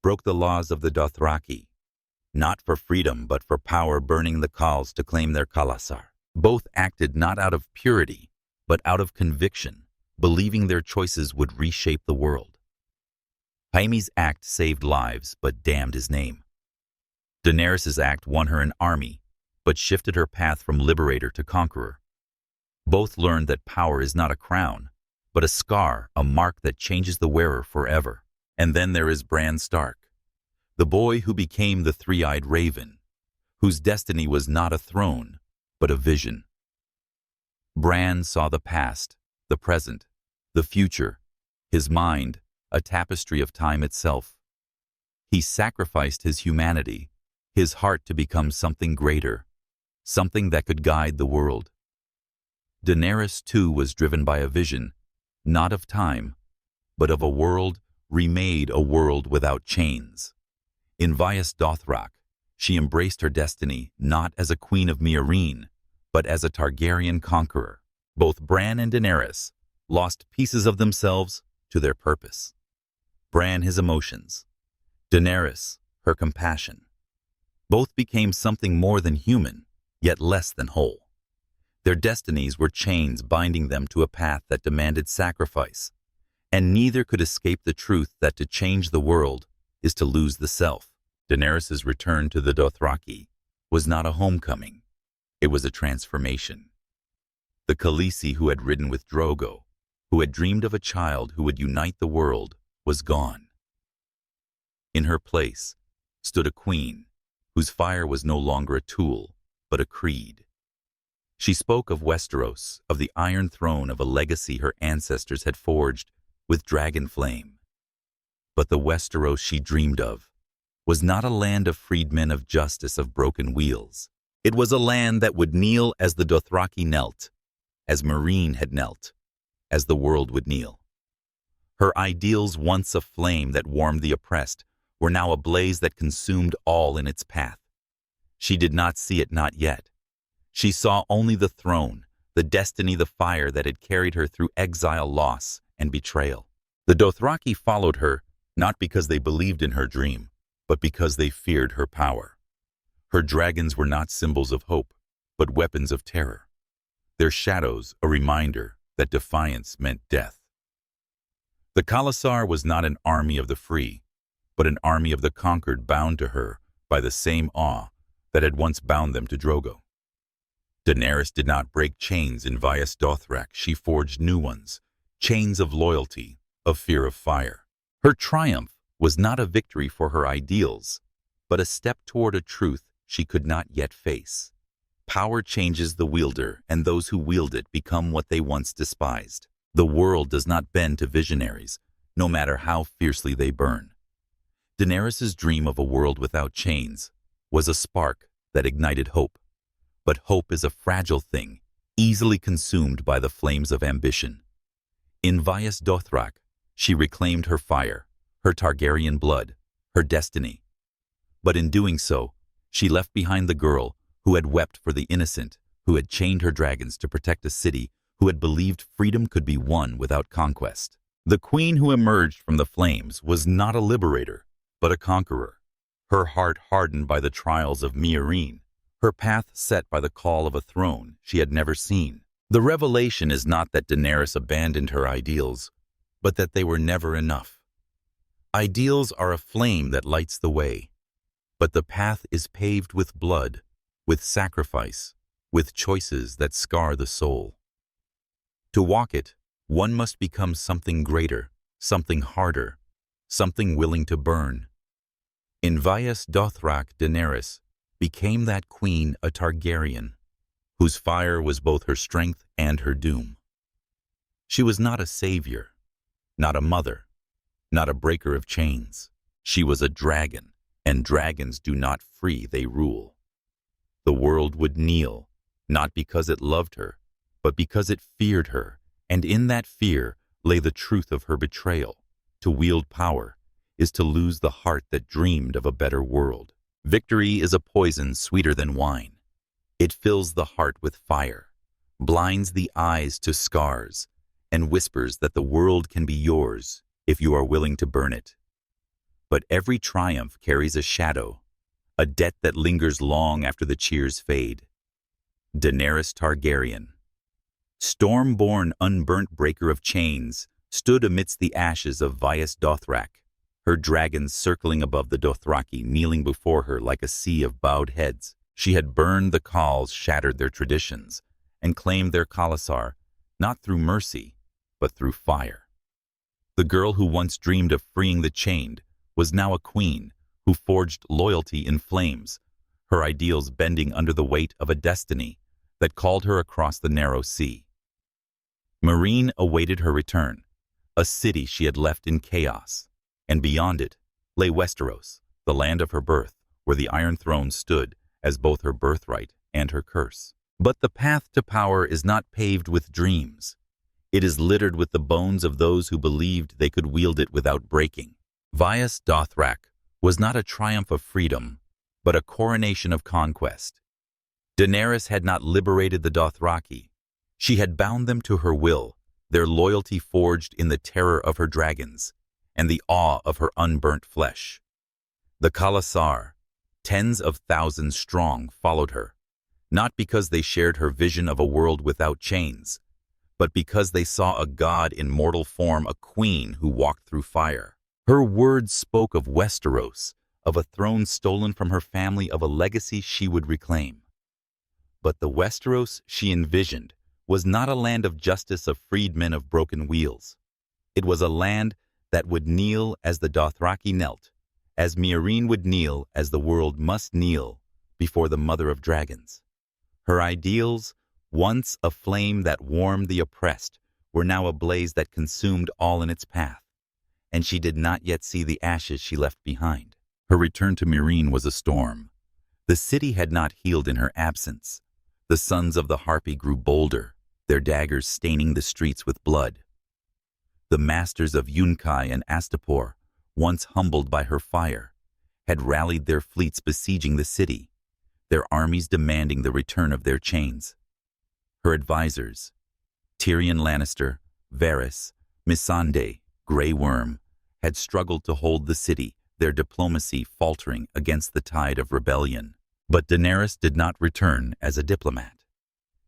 broke the laws of the Dothraki, not for freedom but for power, burning the Khals to claim their Khalasar. Both acted not out of purity, but out of conviction, believing their choices would reshape the world. Jaime's act saved lives, but damned his name. Daenerys' act won her an army, but shifted her path from liberator to conqueror. Both learned that power is not a crown, but a scar, a mark that changes the wearer forever. And then there is Bran Stark, the boy who became the three-eyed raven, whose destiny was not a throne, but a vision. Bran saw the past, the present, the future, his mind, a tapestry of time itself. He sacrificed his humanity, his heart, to become something greater, something that could guide the world. Daenerys too was driven by a vision, not of time, but of a world remade, a world without chains. In Vias Dothrak, she embraced her destiny not as a queen of Meereen, but as a Targaryen conqueror. Both Bran and Daenerys lost pieces of themselves to their purpose. Bran his emotions, Daenerys her compassion. Both became something more than human, yet less than whole. Their destinies were chains binding them to a path that demanded sacrifice, and neither could escape the truth that to change the world is to lose the self. Daenerys' return to the Dothraki was not a homecoming. It was a transformation. The Khaleesi who had ridden with Drogo, who had dreamed of a child who would unite the world, was gone. In her place stood a queen whose fire was no longer a tool, but a creed. She spoke of Westeros, of the Iron Throne, of a legacy her ancestors had forged with dragon flame. But the Westeros she dreamed of was not a land of freedmen, of justice, of broken wheels. It was a land that would kneel as the Dothraki knelt, as Meereen had knelt, as the world would kneel. Her ideals, once a flame that warmed the oppressed, were now a blaze that consumed all in its path. She did not see it, not yet. She saw only the throne, the destiny, the fire that had carried her through exile, loss, and betrayal. The Dothraki followed her, not because they believed in her dream, but because they feared her power. Her dragons were not symbols of hope, but weapons of terror. Their shadows a reminder that defiance meant death. The Khalasar was not an army of the free, but an army of the conquered, bound to her by the same awe that had once bound them to Drogo. Daenerys did not break chains in Vias Dothrak. She forged new ones, chains of loyalty, of fear of fire. Her triumph was not a victory for her ideals, but a step toward a truth she could not yet face. Power changes the wielder, and those who wield it become what they once despised. The world does not bend to visionaries, no matter how fiercely they burn. Daenerys' dream of a world without chains was a spark that ignited hope. But hope is a fragile thing, easily consumed by the flames of ambition. In Vias Dothrak, she reclaimed her fire, her Targaryen blood, her destiny. But in doing so, she left behind the girl who had wept for the innocent, who had chained her dragons to protect a city, who had believed freedom could be won without conquest. The queen who emerged from the flames was not a liberator, but a conqueror. Her heart hardened by the trials of Meereen, her path set by the call of a throne she had never seen. The revelation is not that Daenerys abandoned her ideals, but that they were never enough. Ideals are a flame that lights the way, but the path is paved with blood, with sacrifice, with choices that scar the soul. To walk it, one must become something greater, something harder, something willing to burn. In Vias Dothrak, Daenerys became that queen, a Targaryen, whose fire was both her strength and her doom. She was not a savior, not a mother, not a breaker of chains. She was a dragon, and dragons do not free, they rule. The world would kneel, not because it loved her, but because it feared her, and in that fear lay the truth of her betrayal. To wield power is to lose the heart that dreamed of a better world. Victory is a poison sweeter than wine. It fills the heart with fire, blinds the eyes to scars, and whispers that the world can be yours if you are willing to burn it. But every triumph carries a shadow, a debt that lingers long after the cheers fade. Daenerys Targaryen, storm-born, unburnt breaker of chains, stood amidst the ashes of Vias Dothrak, her dragons circling above the Dothraki, kneeling before her like a sea of bowed heads. She had burned the Khals, shattered their traditions, and claimed their Khalasar, not through mercy, but through fire. The girl who once dreamed of freeing the chained was now a queen who forged loyalty in flames, her ideals bending under the weight of a destiny that called her across the narrow sea. Meereen awaited her return, a city she had left in chaos, and beyond it lay Westeros, the land of her birth, where the Iron Throne stood as both her birthright and her curse. But the path to power is not paved with dreams. It is littered with the bones of those who believed they could wield it without breaking. Vias Dothrak was not a triumph of freedom, but a coronation of conquest. Daenerys had not liberated the Dothraki. She had bound them to her will, their loyalty forged in the terror of her dragons and the awe of her unburnt flesh. The Khalasar, tens of thousands strong, followed her, not because they shared her vision of a world without chains, but because they saw a god in mortal form, a queen who walked through fire. Her words spoke of Westeros, of a throne stolen from her family, of a legacy she would reclaim. But the Westeros she envisioned was not a land of justice, of freedmen, of broken wheels. It was a land that would kneel as the Dothraki knelt, as Meereen would kneel, as the world must kneel before the Mother of Dragons. Her ideals, once a flame that warmed the oppressed, were now a blaze that consumed all in its path, and she did not yet see the ashes she left behind. Her return to Meereen was a storm. The city had not healed in her absence. The sons of the Harpy grew bolder, their daggers staining the streets with blood. The masters of Yunkai and Astapor, once humbled by her fire, had rallied their fleets besieging the city, their armies demanding the return of their chains. Her advisors, Tyrion Lannister, Varys, Missandei, Grey Worm, had struggled to hold the city, their diplomacy faltering against the tide of rebellion. But Daenerys did not return as a diplomat.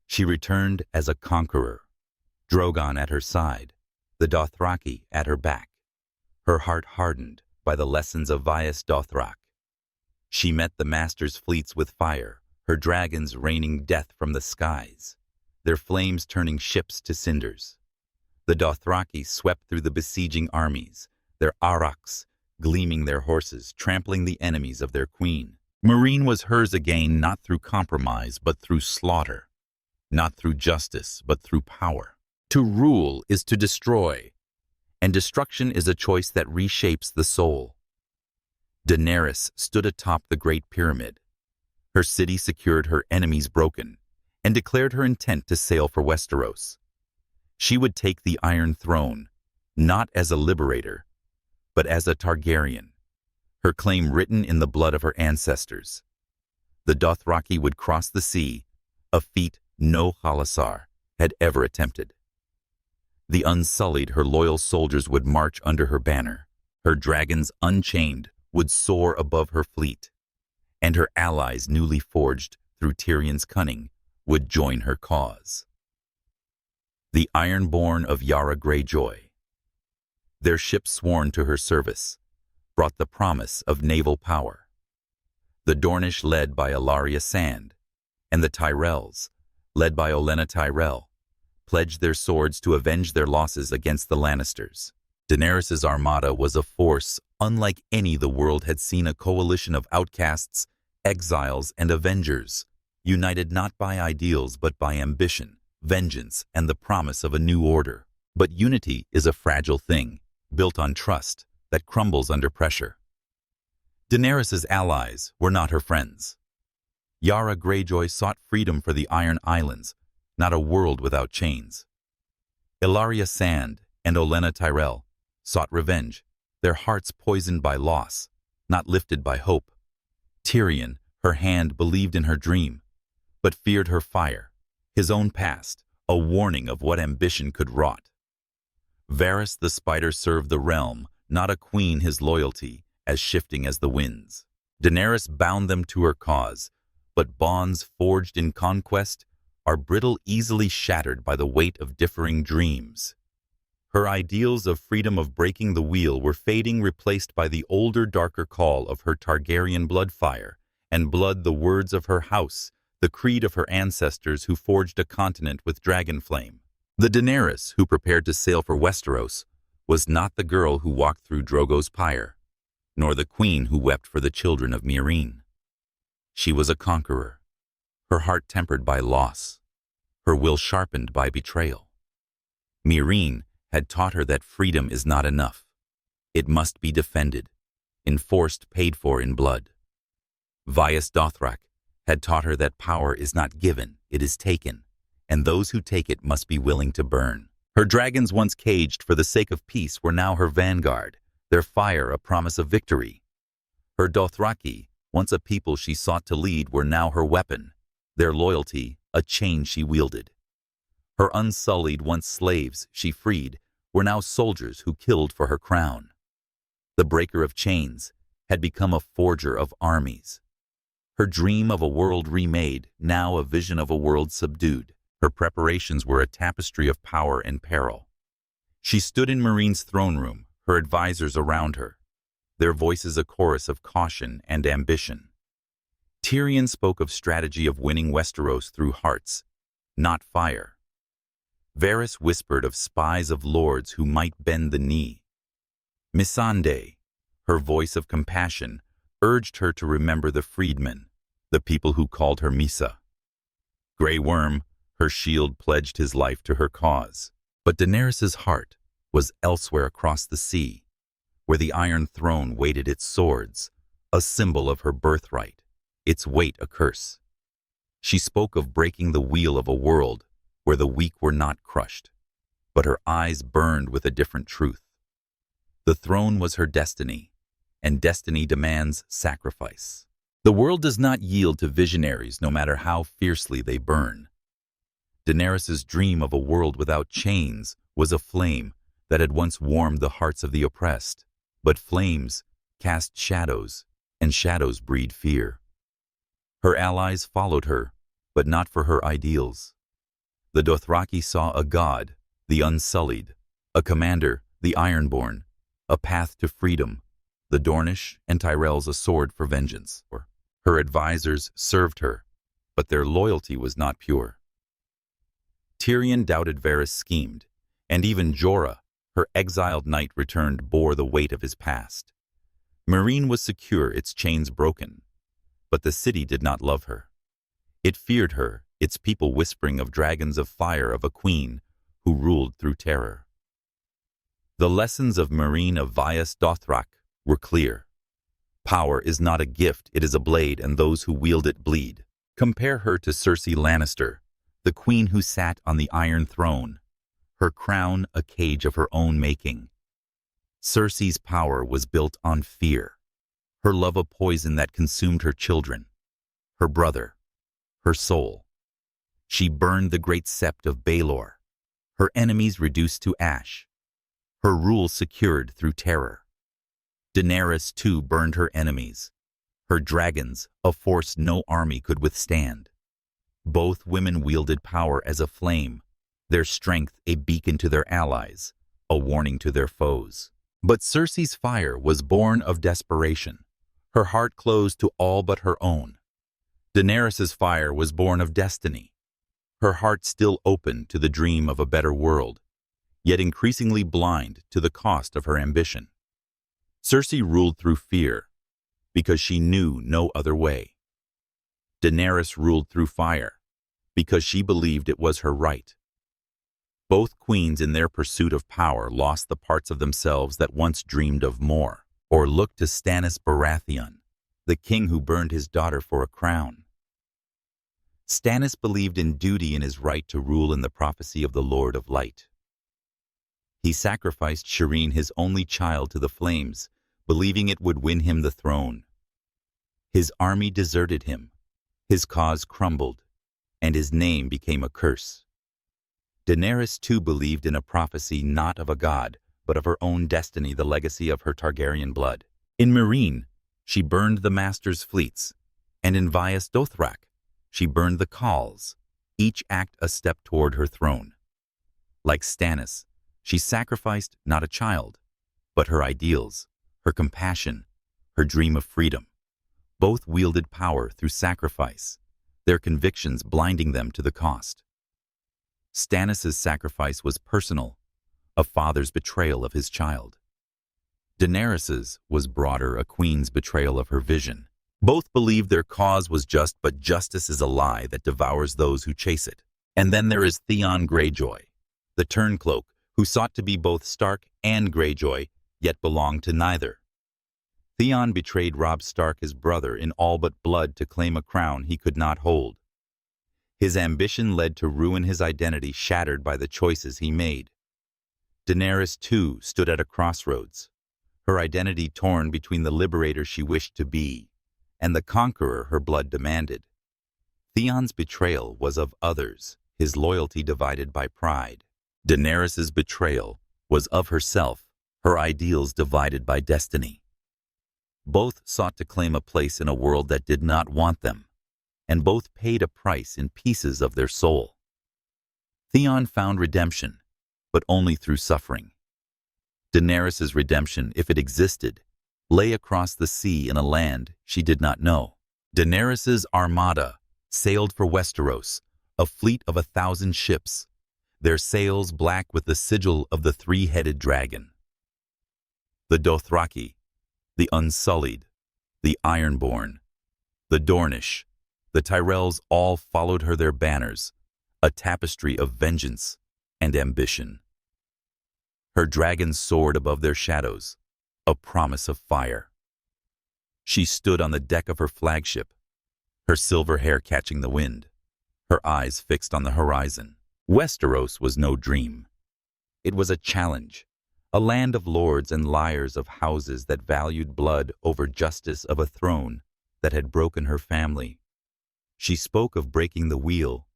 She returned as a conqueror, Drogon at her side, the Dothraki at her back, her heart hardened by the lessons of Vias Dothrak. She met the Master's fleets with fire, her dragons raining death from the skies, their flames turning ships to cinders. The Dothraki swept through the besieging armies, their aurochs gleaming their horses, trampling the enemies of their queen. Meereen was hers again, not through compromise, but through slaughter, not through justice, but through power. To rule is to destroy, and destruction is a choice that reshapes the soul. Daenerys stood atop the Great Pyramid. Her city secured, her enemies broken, and declared her intent to sail for Westeros. She would take the Iron Throne, not as a liberator, but as a Targaryen, her claim written in the blood of her ancestors. The Dothraki would cross the sea, a feat no Khalasar had ever attempted. The unsullied, her loyal soldiers would march under her banner. Her dragons, unchained, would soar above her fleet, and her allies, newly forged through Tyrion's cunning, would join her cause. The Ironborn of Yara Greyjoy, their ships sworn to her service, brought the promise of naval power. The Dornish, led by Ellaria Sand, and the Tyrells, led by Olenna Tyrell, pledged their swords to avenge their losses against the Lannisters. Daenerys' armada was a force unlike any the world had seen, a coalition of outcasts, exiles, and avengers, united not by ideals but by ambition, vengeance, and the promise of a new order. But unity is a fragile thing, built on trust, that crumbles under pressure. Daenerys' allies were not her friends. Yara Greyjoy sought freedom for the Iron Islands, not a world without chains. Ellaria Sand and Olenna Tyrell sought revenge, their hearts poisoned by loss, not lifted by hope. Tyrion, her hand, believed in her dream, but feared her fire, his own past, a warning of what ambition could rot. Varys the Spider served the realm, not a queen, his loyalty as shifting as the winds. Daenerys bound them to her cause, but bonds forged in conquest are brittle, easily shattered by the weight of differing dreams. Her ideals of freedom, of breaking the wheel, were fading, replaced by the older, darker call of her Targaryen blood fire, and blood the words of her house, the creed of her ancestors who forged a continent with dragon flame. The Daenerys who prepared to sail for Westeros was not the girl who walked through Drogo's pyre, nor the queen who wept for the children of Meereen. She was a conqueror, her heart tempered by loss, her will sharpened by betrayal. Meereen had taught her that freedom is not enough. It must be defended, enforced, paid for in blood. Vias Dothrak had taught her that power is not given, it is taken, and those who take it must be willing to burn. Her dragons, once caged for the sake of peace, were now her vanguard, their fire a promise of victory. Her Dothraki, once a people she sought to lead, were now her weapon, their loyalty a chain she wielded. Her unsullied, once slaves she freed, were now soldiers who killed for her crown. The breaker of chains had become a forger of armies. Her dream of a world remade, now a vision of a world subdued. Her preparations were a tapestry of power and peril. She stood in Meereen's throne room, her advisors around her, their voices a chorus of caution and ambition. Tyrion spoke of strategy of winning Westeros through hearts, not fire. Varys whispered of spies of lords who might bend the knee. Missandei, her voice of compassion, urged her to remember the freedmen, the people who called her Misa. Grey Worm, her shield, pledged his life to her cause. But Daenerys's heart was elsewhere across the sea, where the Iron Throne weighted its swords, a symbol of her birthright, its weight a curse. She spoke of breaking the wheel of a world where the weak were not crushed, but her eyes burned with a different truth. The throne was her destiny, and destiny demands sacrifice. The world does not yield to visionaries no matter how fiercely they burn. Daenerys's dream of a world without chains was a flame that had once warmed the hearts of the oppressed, but flames cast shadows, and shadows breed fear. Her allies followed her, but not for her ideals. The Dothraki saw a god, the Unsullied, a commander, the Ironborn, a path to freedom, the Dornish and Tyrells a sword for vengeance. Her advisors served her, but their loyalty was not pure. Tyrion doubted Varys schemed, and even Jorah, her exiled knight returned, bore the weight of his past. Meereen was secure, its chains broken, but the city did not love her. It feared her, its people whispering of dragons of fire, of a queen who ruled through terror. The lessons of Meereen of Vaes Dothrak were clear. Power is not a gift, it is a blade, and those who wield it bleed. Compare her to Cersei Lannister, the queen who sat on the Iron Throne, her crown a cage of her own making. Cersei's power was built on fear, her love a poison that consumed her children, her brother, her soul. She burned the great sept of Baelor, her enemies reduced to ash, her rule secured through terror. Daenerys too burned her enemies, her dragons a force no army could withstand. Both women wielded power as a flame, their strength a beacon to their allies, a warning to their foes. But Cersei's fire was born of desperation, her heart closed to all but her own. Daenerys's fire was born of destiny, her heart still open to the dream of a better world, yet increasingly blind to the cost of her ambition. Cersei ruled through fear, because she knew no other way. Daenerys ruled through fire, because she believed it was her right. Both queens in their pursuit of power lost the parts of themselves that once dreamed of more, or looked to Stannis Baratheon, the king who burned his daughter for a crown. Stannis believed in duty and his right to rule in the prophecy of the Lord of Light. He sacrificed Shireen, his only child, to the flames, believing it would win him the throne. His army deserted him, his cause crumbled, and his name became a curse. Daenerys too believed in a prophecy not of a god, but of her own destiny, the legacy of her Targaryen blood. In Meereen, she burned the Master's fleets, and in Vaes Dothrak, she burned the Khals, each act a step toward her throne. Like Stannis, she sacrificed not a child, but her ideals, her compassion, her dream of freedom. Both wielded power through sacrifice, their convictions blinding them to the cost. Stannis' sacrifice was personal, a father's betrayal of his child. Daenerys' was broader, a queen's betrayal of her vision. Both believed their cause was just, but justice is a lie that devours those who chase it. And then there is Theon Greyjoy, the turncloak, who sought to be both Stark and Greyjoy, yet belonged to neither. Theon betrayed Robb Stark, his brother, in all but blood to claim a crown he could not hold. His ambition led to ruin, his identity shattered by the choices he made. Daenerys, too, stood at a crossroads, her identity torn between the liberator she wished to be and the conqueror her blood demanded. Theon's betrayal was of others, his loyalty divided by pride. Daenerys's betrayal was of herself, her ideals divided by destiny. Both sought to claim a place in a world that did not want them, and both paid a price in pieces of their soul. Theon found redemption, but only through suffering. Daenerys's redemption, if it existed, lay across the sea in a land she did not know. Daenerys's armada sailed for Westeros, a fleet of 1,000 ships, their sails black with the sigil of the three-headed dragon. The Dothraki, the Unsullied, the Ironborn, the Dornish, the Tyrells all followed her, their banners, a tapestry of vengeance and ambition. Her dragons soared above their shadows, a promise of fire. She stood on the deck of her flagship, her silver hair catching the wind, her eyes fixed on the horizon. Westeros was no dream. It was a challenge, a land of lords and liars, of houses that valued blood over justice, of a throne that had broken her family. She spoke of breaking the wheel,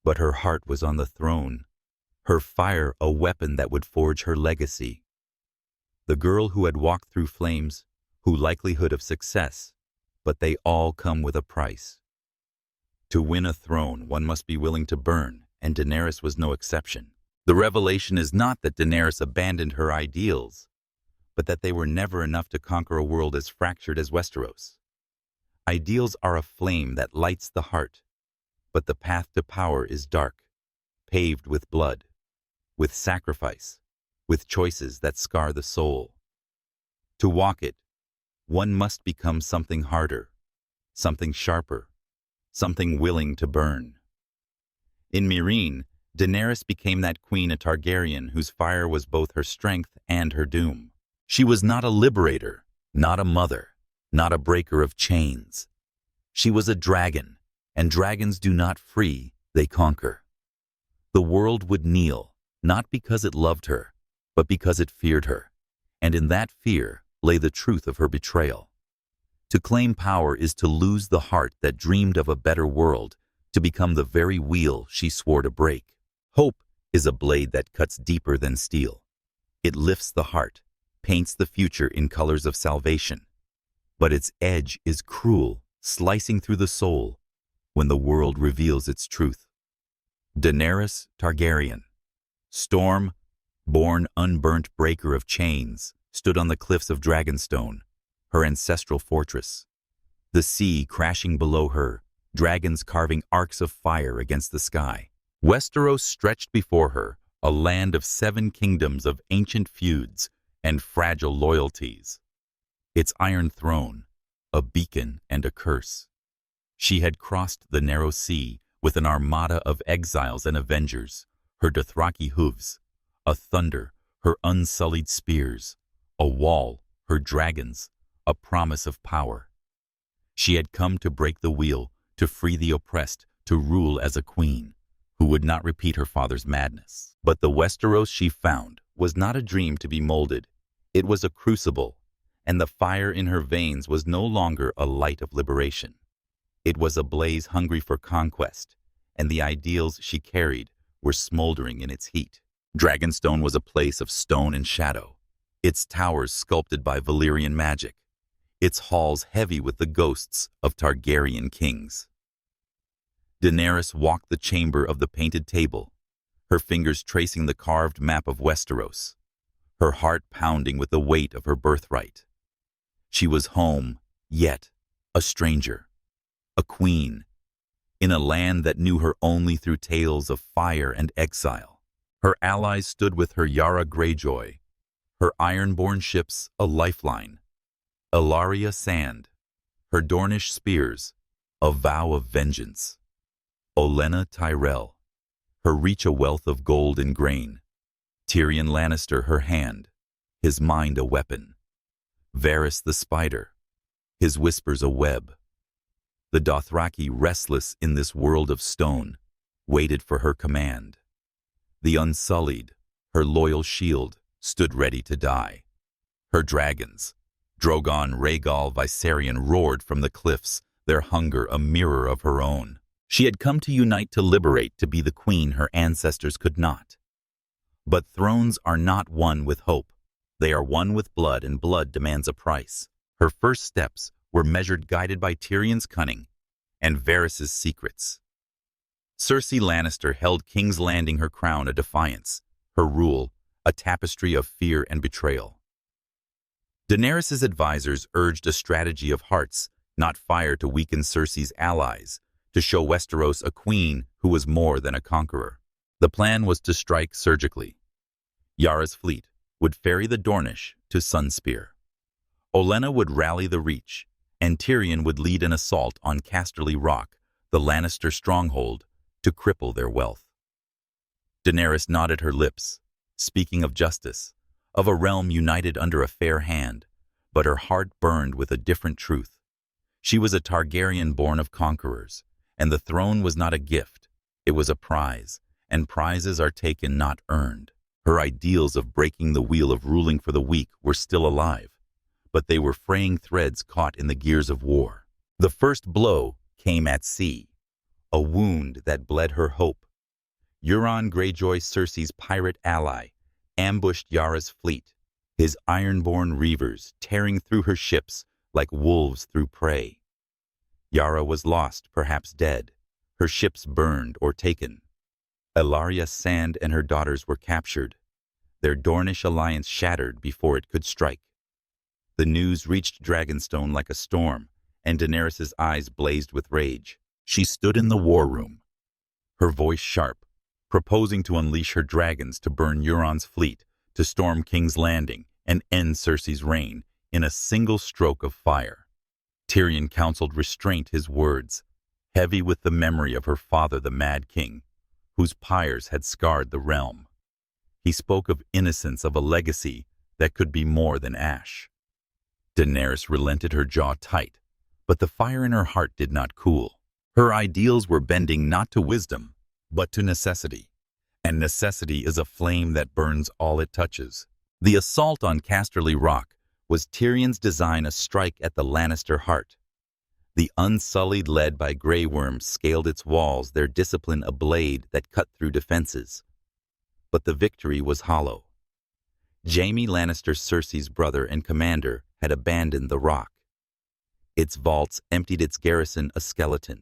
but her heart was on the throne, her fire a weapon that would forge her legacy. The girl who had walked through flames, who likelihood of success, but they all come with a price. To win a throne, one must be willing to burn, and Daenerys was no exception. The revelation is not that Daenerys abandoned her ideals, but that they were never enough to conquer a world as fractured as Westeros. Ideals are a flame that lights the heart, but the path to power is dark, paved with blood, with sacrifice, with choices that scar the soul. To walk it, one must become something harder, something sharper, something willing to burn. In Meereen, Daenerys became that queen, a Targaryen whose fire was both her strength and her doom. She was not a liberator, not a mother, not a breaker of chains. She was a dragon, and dragons do not free, they conquer. The world would kneel, not because it loved her, but because it feared her, and in that fear lay the truth of her betrayal. To claim power is to lose the heart that dreamed of a better world, to become the very wheel she swore to break. Hope is a blade that cuts deeper than steel. It lifts the heart, paints the future in colors of salvation. But its edge is cruel, slicing through the soul when the world reveals its truth. Daenerys Targaryen, storm-born, unburnt breaker of chains, stood on the cliffs of Dragonstone, her ancestral fortress. The sea crashing below her, dragons carving arcs of fire against the sky. Westeros stretched before her, a land of 7 kingdoms of ancient feuds and fragile loyalties. Its iron throne, a beacon and a curse. She had crossed the narrow sea with an armada of exiles and avengers, her Dothraki hooves, a thunder, her unsullied spears, a wall, her dragons, a promise of power. She had come to break the wheel, to free the oppressed, to rule as a queen, who would not repeat her father's madness. But the Westeros she found was not a dream to be molded. It was a crucible, and the fire in her veins was no longer a light of liberation. It was a blaze hungry for conquest, and the ideals she carried were smoldering in its heat. Dragonstone was a place of stone and shadow, its towers sculpted by Valyrian magic, its halls heavy with the ghosts of Targaryen kings. Daenerys walked the chamber of the painted table, her fingers tracing the carved map of Westeros, her heart pounding with the weight of her birthright. She was home, yet a stranger, a queen, in a land that knew her only through tales of fire and exile. Her allies stood with her, Yara Greyjoy, her iron-born ships a lifeline, Ilaria sand, her Dornish spears, a vow of vengeance. Olenna Tyrell, her reach a wealth of gold and grain. Tyrion Lannister, her hand, his mind a weapon. Varys the spider, his whispers a web. The Dothraki restless in this world of stone, waited for her command. The Unsullied, her loyal shield, stood ready to die. Her dragons, Drogon, Rhaegal, Viserion, roared from the cliffs, their hunger a mirror of her own. She had come to unite, to liberate, to be the queen her ancestors could not. But thrones are not won with hope. They are won with blood, and blood demands a price. Her first steps were measured, guided by Tyrion's cunning and Varys' secrets. Cersei Lannister held King's Landing, her crown a defiance, her rule a tapestry of fear and betrayal. Daenerys' advisors urged a strategy of hearts, not fire, to weaken Cersei's allies, to show Westeros a queen who was more than a conqueror. The plan was to strike surgically. Yara's fleet would ferry the Dornish to Sunspear. Olenna would rally the Reach, and Tyrion would lead an assault on Casterly Rock, the Lannister stronghold, to cripple their wealth. Daenerys nodded her lips, speaking of justice, of a realm united under a fair hand, but her heart burned with a different truth. She was a Targaryen born of conquerors, and the throne was not a gift, it was a prize, and prizes are taken, not earned. Her ideals of breaking the wheel, of ruling for the weak, were still alive, but they were fraying threads caught in the gears of war. The first blow came at sea, a wound that bled her hope. Euron Greyjoy, Cersei's pirate ally, ambushed Yara's fleet, his ironborn reavers tearing through her ships like wolves through prey. Yara was lost, perhaps dead, her ships burned or taken. Ellaria Sand and her daughters were captured, their Dornish alliance shattered before it could strike. The news reached Dragonstone like a storm, and Daenerys' eyes blazed with rage. She stood in the war room, her voice sharp, proposing to unleash her dragons to burn Euron's fleet, to storm King's Landing, and end Cersei's reign in a single stroke of fire. Tyrion counseled restraint, his words heavy with the memory of her father, the Mad King, whose pyres had scarred the realm. He spoke of innocence, of a legacy that could be more than ash. Daenerys relented, her jaw tight, but the fire in her heart did not cool. Her ideals were bending not to wisdom, but to necessity, and necessity is a flame that burns all it touches. The assault on Casterly Rock was Tyrion's design, a strike at the Lannister heart. The Unsullied, led by Grey Worms, scaled its walls, their discipline a blade that cut through defenses. But the victory was hollow. Jaime Lannister, Cersei's brother and commander, had abandoned the rock. Its vaults emptied, its garrison a skeleton.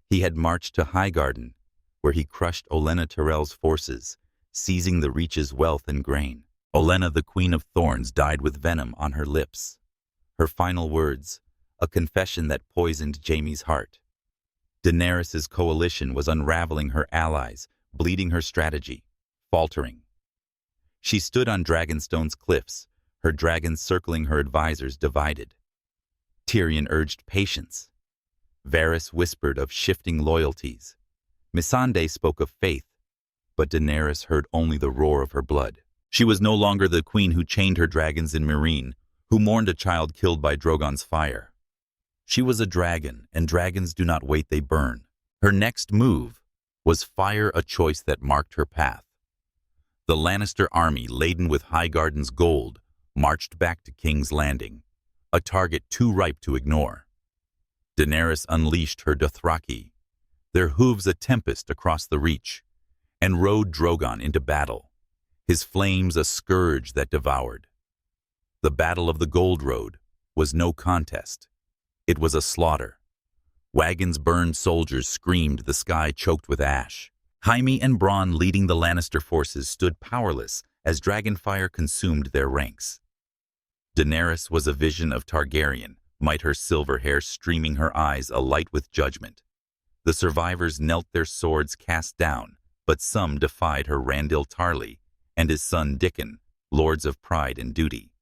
He had marched to Highgarden, where he crushed Olenna Tyrell's forces, seizing the Reach's wealth and grain. Olenna, the Queen of Thorns, died with venom on her lips. Her final words, a confession that poisoned Jaime's heart. Daenerys' coalition was unraveling, her allies, bleeding, her strategy faltering. She stood on Dragonstone's cliffs, her dragons circling her advisors, divided. Tyrion urged patience. Varys whispered of shifting loyalties. Missandei spoke of faith, but Daenerys heard only the roar of her blood. She was no longer the queen who chained her dragons in Meereen, who mourned a child killed by Drogon's fire. She was a dragon, and dragons do not wait, they burn. Her next move was fire, a choice that marked her path. The Lannister army, laden with Highgarden's gold, marched back to King's Landing, a target too ripe to ignore. Daenerys unleashed her Dothraki, their hooves a tempest across the Reach, and rode Drogon into battle, his flames a scourge that devoured. The Battle of the Gold Road was no contest. It was a slaughter. Wagons burned, soldiers screamed, the sky choked with ash. Jaime and Bronn, leading the Lannister forces, stood powerless as dragonfire consumed their ranks. Daenerys was a vision of Targaryen, might her silver hair streaming, her eyes alight with judgment. The survivors knelt, their swords cast down, but some defied her, Randall Tarly and his son Dickon, lords of pride and duty.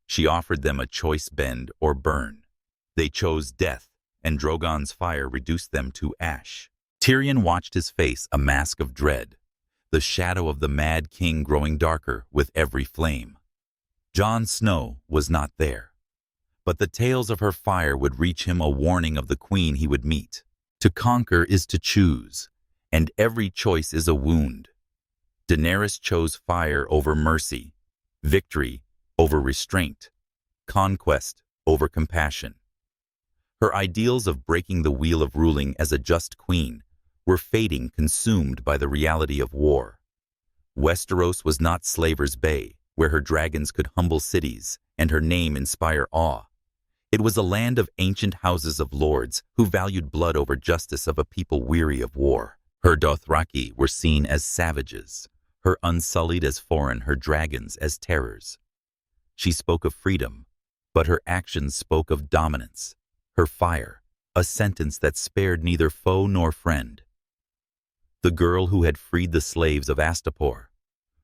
She offered them a choice: bend or burn. They chose death, and Drogon's fire reduced them to ash. Tyrion watched, his face a mask of dread, the shadow of the Mad King growing darker with every flame. Jon Snow was not there, but the tales of her fire would reach him, a warning of the queen he would meet. To conquer is to choose, and every choice is a wound. Daenerys chose fire over mercy, victory over restraint, conquest over compassion. Her ideals of breaking the wheel of ruling as a just queen were fading, consumed by the reality of war. Westeros was not Slaver's Bay, where her dragons could humble cities and her name inspire awe. It was a land of ancient houses of lords who valued blood over justice, of a people weary of war. Her Dothraki were seen as savages, her unsullied as foreign, her dragons as terrors. She spoke of freedom, but her actions spoke of dominance. Her fire, a sentence that spared neither foe nor friend. The girl who had freed the slaves of Astapor,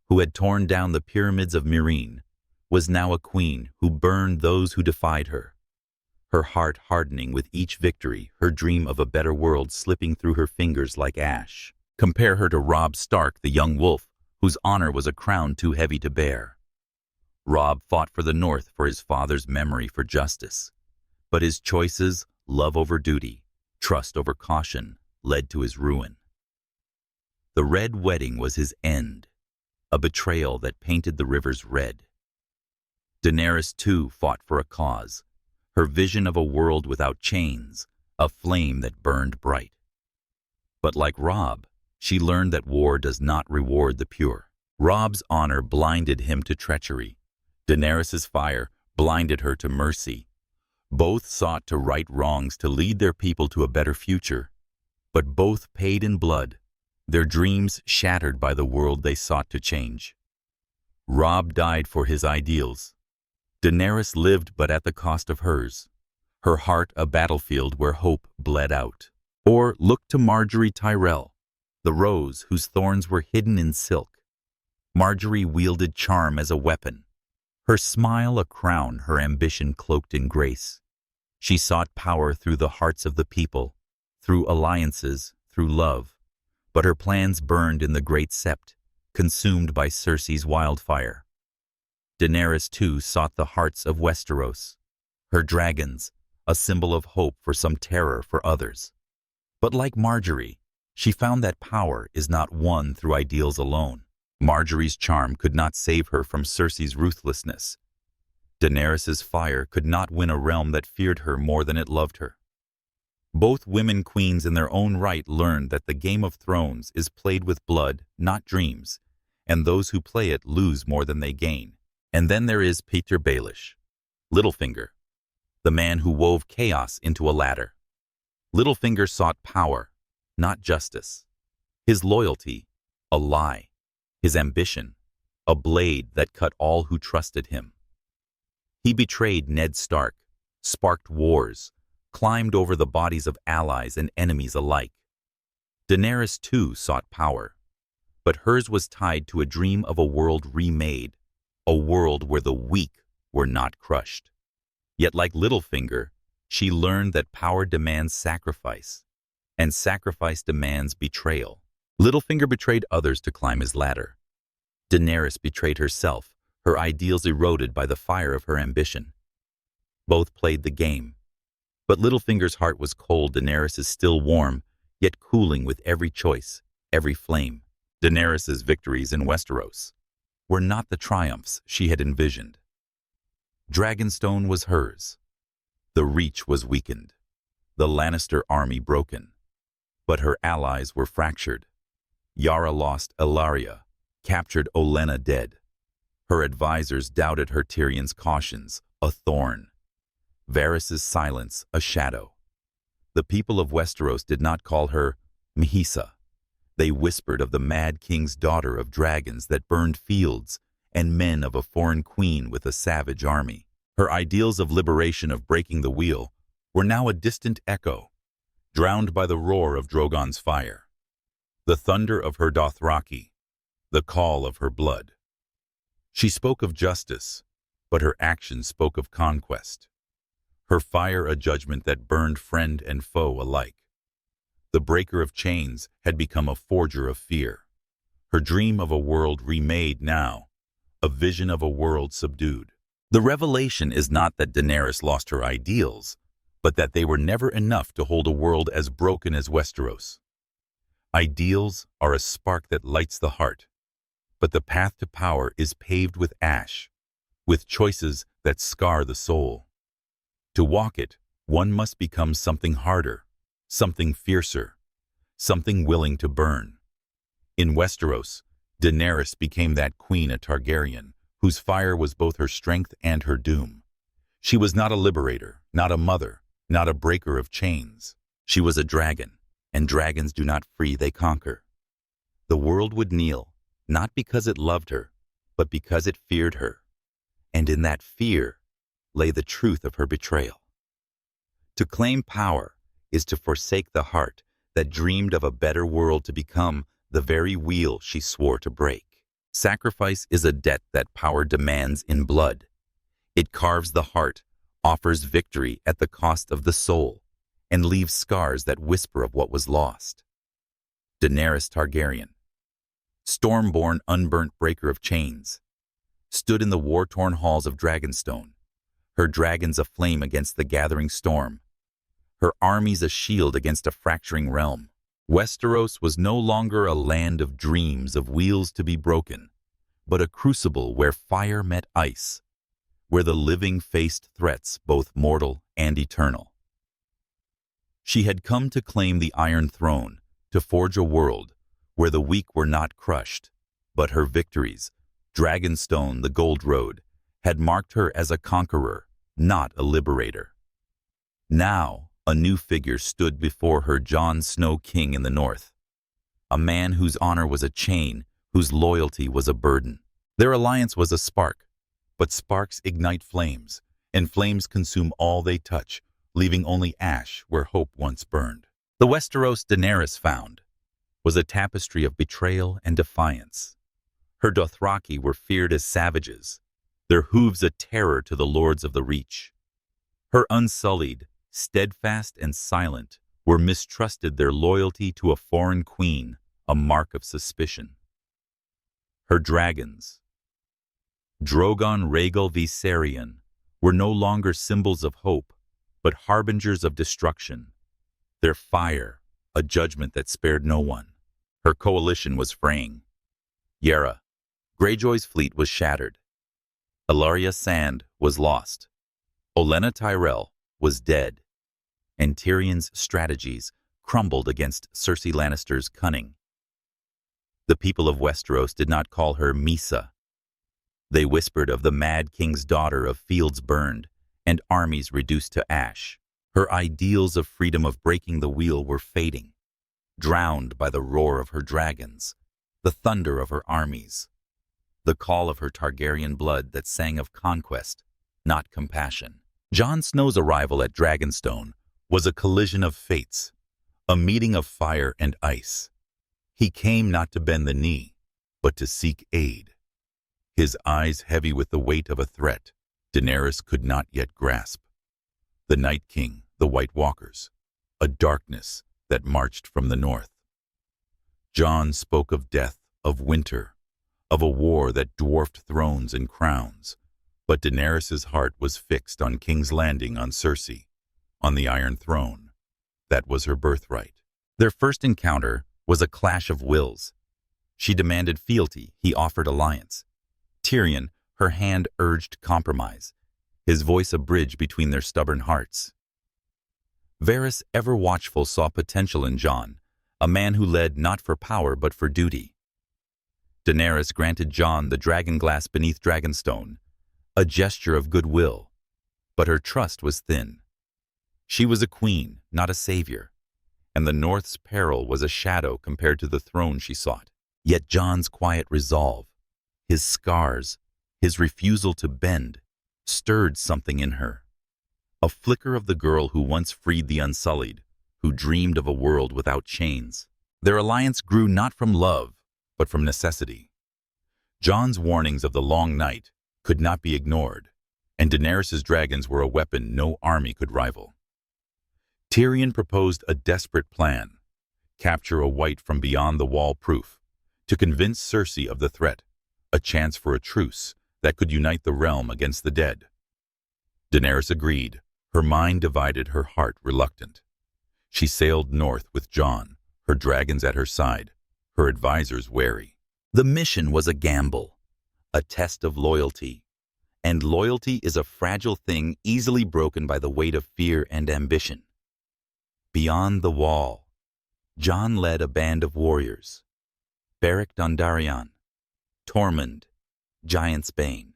who had torn down the pyramids of Meereen, was now a queen who burned those who defied her. Her heart hardening with each victory, her dream of a better world slipping through her fingers like ash. Compare her to Robb Stark, the young wolf, whose honor was a crown too heavy to bear. Robb fought for the North, for his father's memory, for justice. But his choices, love over duty, trust over caution, led to his ruin. The Red Wedding was his end, a betrayal that painted the rivers red. Daenerys, too, fought for a cause, her vision of a world without chains, a flame that burned bright. But like Robb, she learned that war does not reward the pure. Robb's honor blinded him to treachery. Daenerys's fire blinded her to mercy. Both sought to right wrongs, to lead their people to a better future, but both paid in blood, their dreams shattered by the world they sought to change. Robb died for his ideals. Daenerys lived, but at the cost of hers, her heart a battlefield where hope bled out. Or look to Margaery Tyrell, the rose whose thorns were hidden in silk. Margaery wielded charm as a weapon, her smile a crown, her ambition cloaked in grace. She sought power through the hearts of the people, through alliances, through love. But her plans burned in the great sept, consumed by Cersei's wildfire. Daenerys, too, sought the hearts of Westeros, her dragons, a symbol of hope for some, terror for others. But like Margaery, she found that power is not won through ideals alone. Margaery's charm could not save her from Cersei's ruthlessness. Daenerys's fire could not win a realm that feared her more than it loved her. Both women queens in their own right learned that the Game of Thrones is played with blood, not dreams, and those who play it lose more than they gain. And then there is Petyr Baelish, Littlefinger, the man who wove chaos into a ladder. Littlefinger sought power, not justice. His loyalty, a lie. His ambition, a blade that cut all who trusted him. He betrayed Ned Stark, sparked wars, climbed over the bodies of allies and enemies alike. Daenerys, too, sought power, but hers was tied to a dream of a world remade, a world where the weak were not crushed. Yet like Littlefinger, she learned that power demands sacrifice, and sacrifice demands betrayal. Littlefinger betrayed others to climb his ladder. Daenerys betrayed herself, her ideals eroded by the fire of her ambition. Both played the game. But Littlefinger's heart was cold, Daenerys is still warm, yet cooling with every choice, every flame. Daenerys's victories in Westeros were not the triumphs she had envisioned. Dragonstone was hers. The Reach was weakened, the Lannister army broken. But her allies were fractured. Yara lost Ellaria, captured Olenna dead. Her advisors doubted her, Tyrion's cautions, a thorn. Varys' silence, a shadow. The people of Westeros did not call her Mihisa. They whispered of the mad king's daughter of dragons that burned fields, and men of a foreign queen with a savage army. Her ideals of liberation, of breaking the wheel, were now a distant echo, drowned by the roar of Drogon's fire, the thunder of her Dothraki, the call of her blood. She spoke of justice, but her actions spoke of conquest. Her fire a judgment that burned friend and foe alike. The breaker of chains had become a forger of fear. Her dream of a world remade now, a vision of a world subdued. The revelation is not that Daenerys lost her ideals, but that they were never enough to hold a world as broken as Westeros. Ideals are a spark that lights the heart, but the path to power is paved with ash, with choices that scar the soul. To walk it, one must become something harder, something fiercer, something willing to burn. In Westeros, Daenerys became that queen, a Targaryen, whose fire was both her strength and her doom. She was not a liberator, not a mother, not a breaker of chains. She was a dragon, and dragons do not free, they conquer. The world would kneel, not because it loved her, but because it feared her. And in that fear lay the truth of her betrayal. To claim power is to forsake the heart that dreamed of a better world to become the very wheel she swore to break. Sacrifice is a debt that power demands in blood. It carves the heart, offers victory at the cost of the soul, and leaves scars that whisper of what was lost. Daenerys Targaryen, storm-born, unburnt breaker of chains, stood in the war-torn halls of Dragonstone, her dragons aflame against the gathering storm, her armies a shield against a fracturing realm. Westeros was no longer a land of dreams, of wheels to be broken, but a crucible where fire met ice, where the living faced threats both mortal and eternal. She had come to claim the Iron Throne, to forge a world where the weak were not crushed, but her victories, Dragonstone, the Gold Road, had marked her as a conqueror, not a liberator. Now, a new figure stood before her, Jon Snow, king in the north. A man whose honor was a chain, whose loyalty was a burden. Their alliance was a spark, but sparks ignite flames, and flames consume all they touch, leaving only ash where hope once burned. The Westeros Daenerys found was a tapestry of betrayal and defiance. Her Dothraki were feared as savages, their hooves a terror to the lords of the Reach. Her Unsullied, steadfast and silent, were mistrusted, their loyalty to a foreign queen a mark of suspicion. Her dragons, Drogon, Rhaegal, Viserion, were no longer symbols of hope, but harbingers of destruction. Their fire, a judgment that spared no one. Her coalition was fraying. Yara, Greyjoy's fleet was shattered. Ellaria Sand was lost. Olenna Tyrell was dead. And Tyrion's strategies crumbled against Cersei Lannister's cunning. The people of Westeros did not call her Misa. They whispered of the Mad King's daughter, of fields burned and armies reduced to ash. Her ideals of freedom, of breaking the wheel, were fading, drowned by the roar of her dragons, the thunder of her armies, the call of her Targaryen blood that sang of conquest, not compassion. Jon Snow's arrival at Dragonstone was a collision of fates, a meeting of fire and ice. He came not to bend the knee, but to seek aid. His eyes heavy with the weight of a threat Daenerys could not yet grasp. The Night King, the White Walkers, a darkness that marched from the north. Jon spoke of death, of winter, of a war that dwarfed thrones and crowns, but Daenerys' heart was fixed on King's Landing, on Cersei, on the Iron Throne. That was her birthright. Their first encounter was a clash of wills. She demanded fealty, he offered alliance. Tyrion, her hand urged compromise, his voice a bridge between their stubborn hearts. Varys, ever watchful, saw potential in Jon, a man who led not for power but for duty. Daenerys granted Jon the dragon glass beneath Dragonstone, a gesture of goodwill, but her trust was thin. She was a queen, not a savior, and the North's peril was a shadow compared to the throne she sought. Yet Jon's quiet resolve, his scars, his refusal to bend, stirred something in her. A flicker of the girl who once freed the Unsullied, who dreamed of a world without chains. Their alliance grew not from love, but from necessity. Jon's warnings of the long night could not be ignored, and Daenerys' dragons were a weapon no army could rival. Tyrion proposed a desperate plan: capture a White from beyond the wall proof, to convince Cersei of the threat, a chance for a truce that could unite the realm against the dead. Daenerys agreed, her mind divided, her heart reluctant. She sailed north with Jon, her dragons at her side, her advisors wary. The mission was a gamble, a test of loyalty, and loyalty is a fragile thing easily broken by the weight of fear and ambition. Beyond the wall, Jon led a band of warriors. Beric Dondarrion, Tormund, Giant's Bane,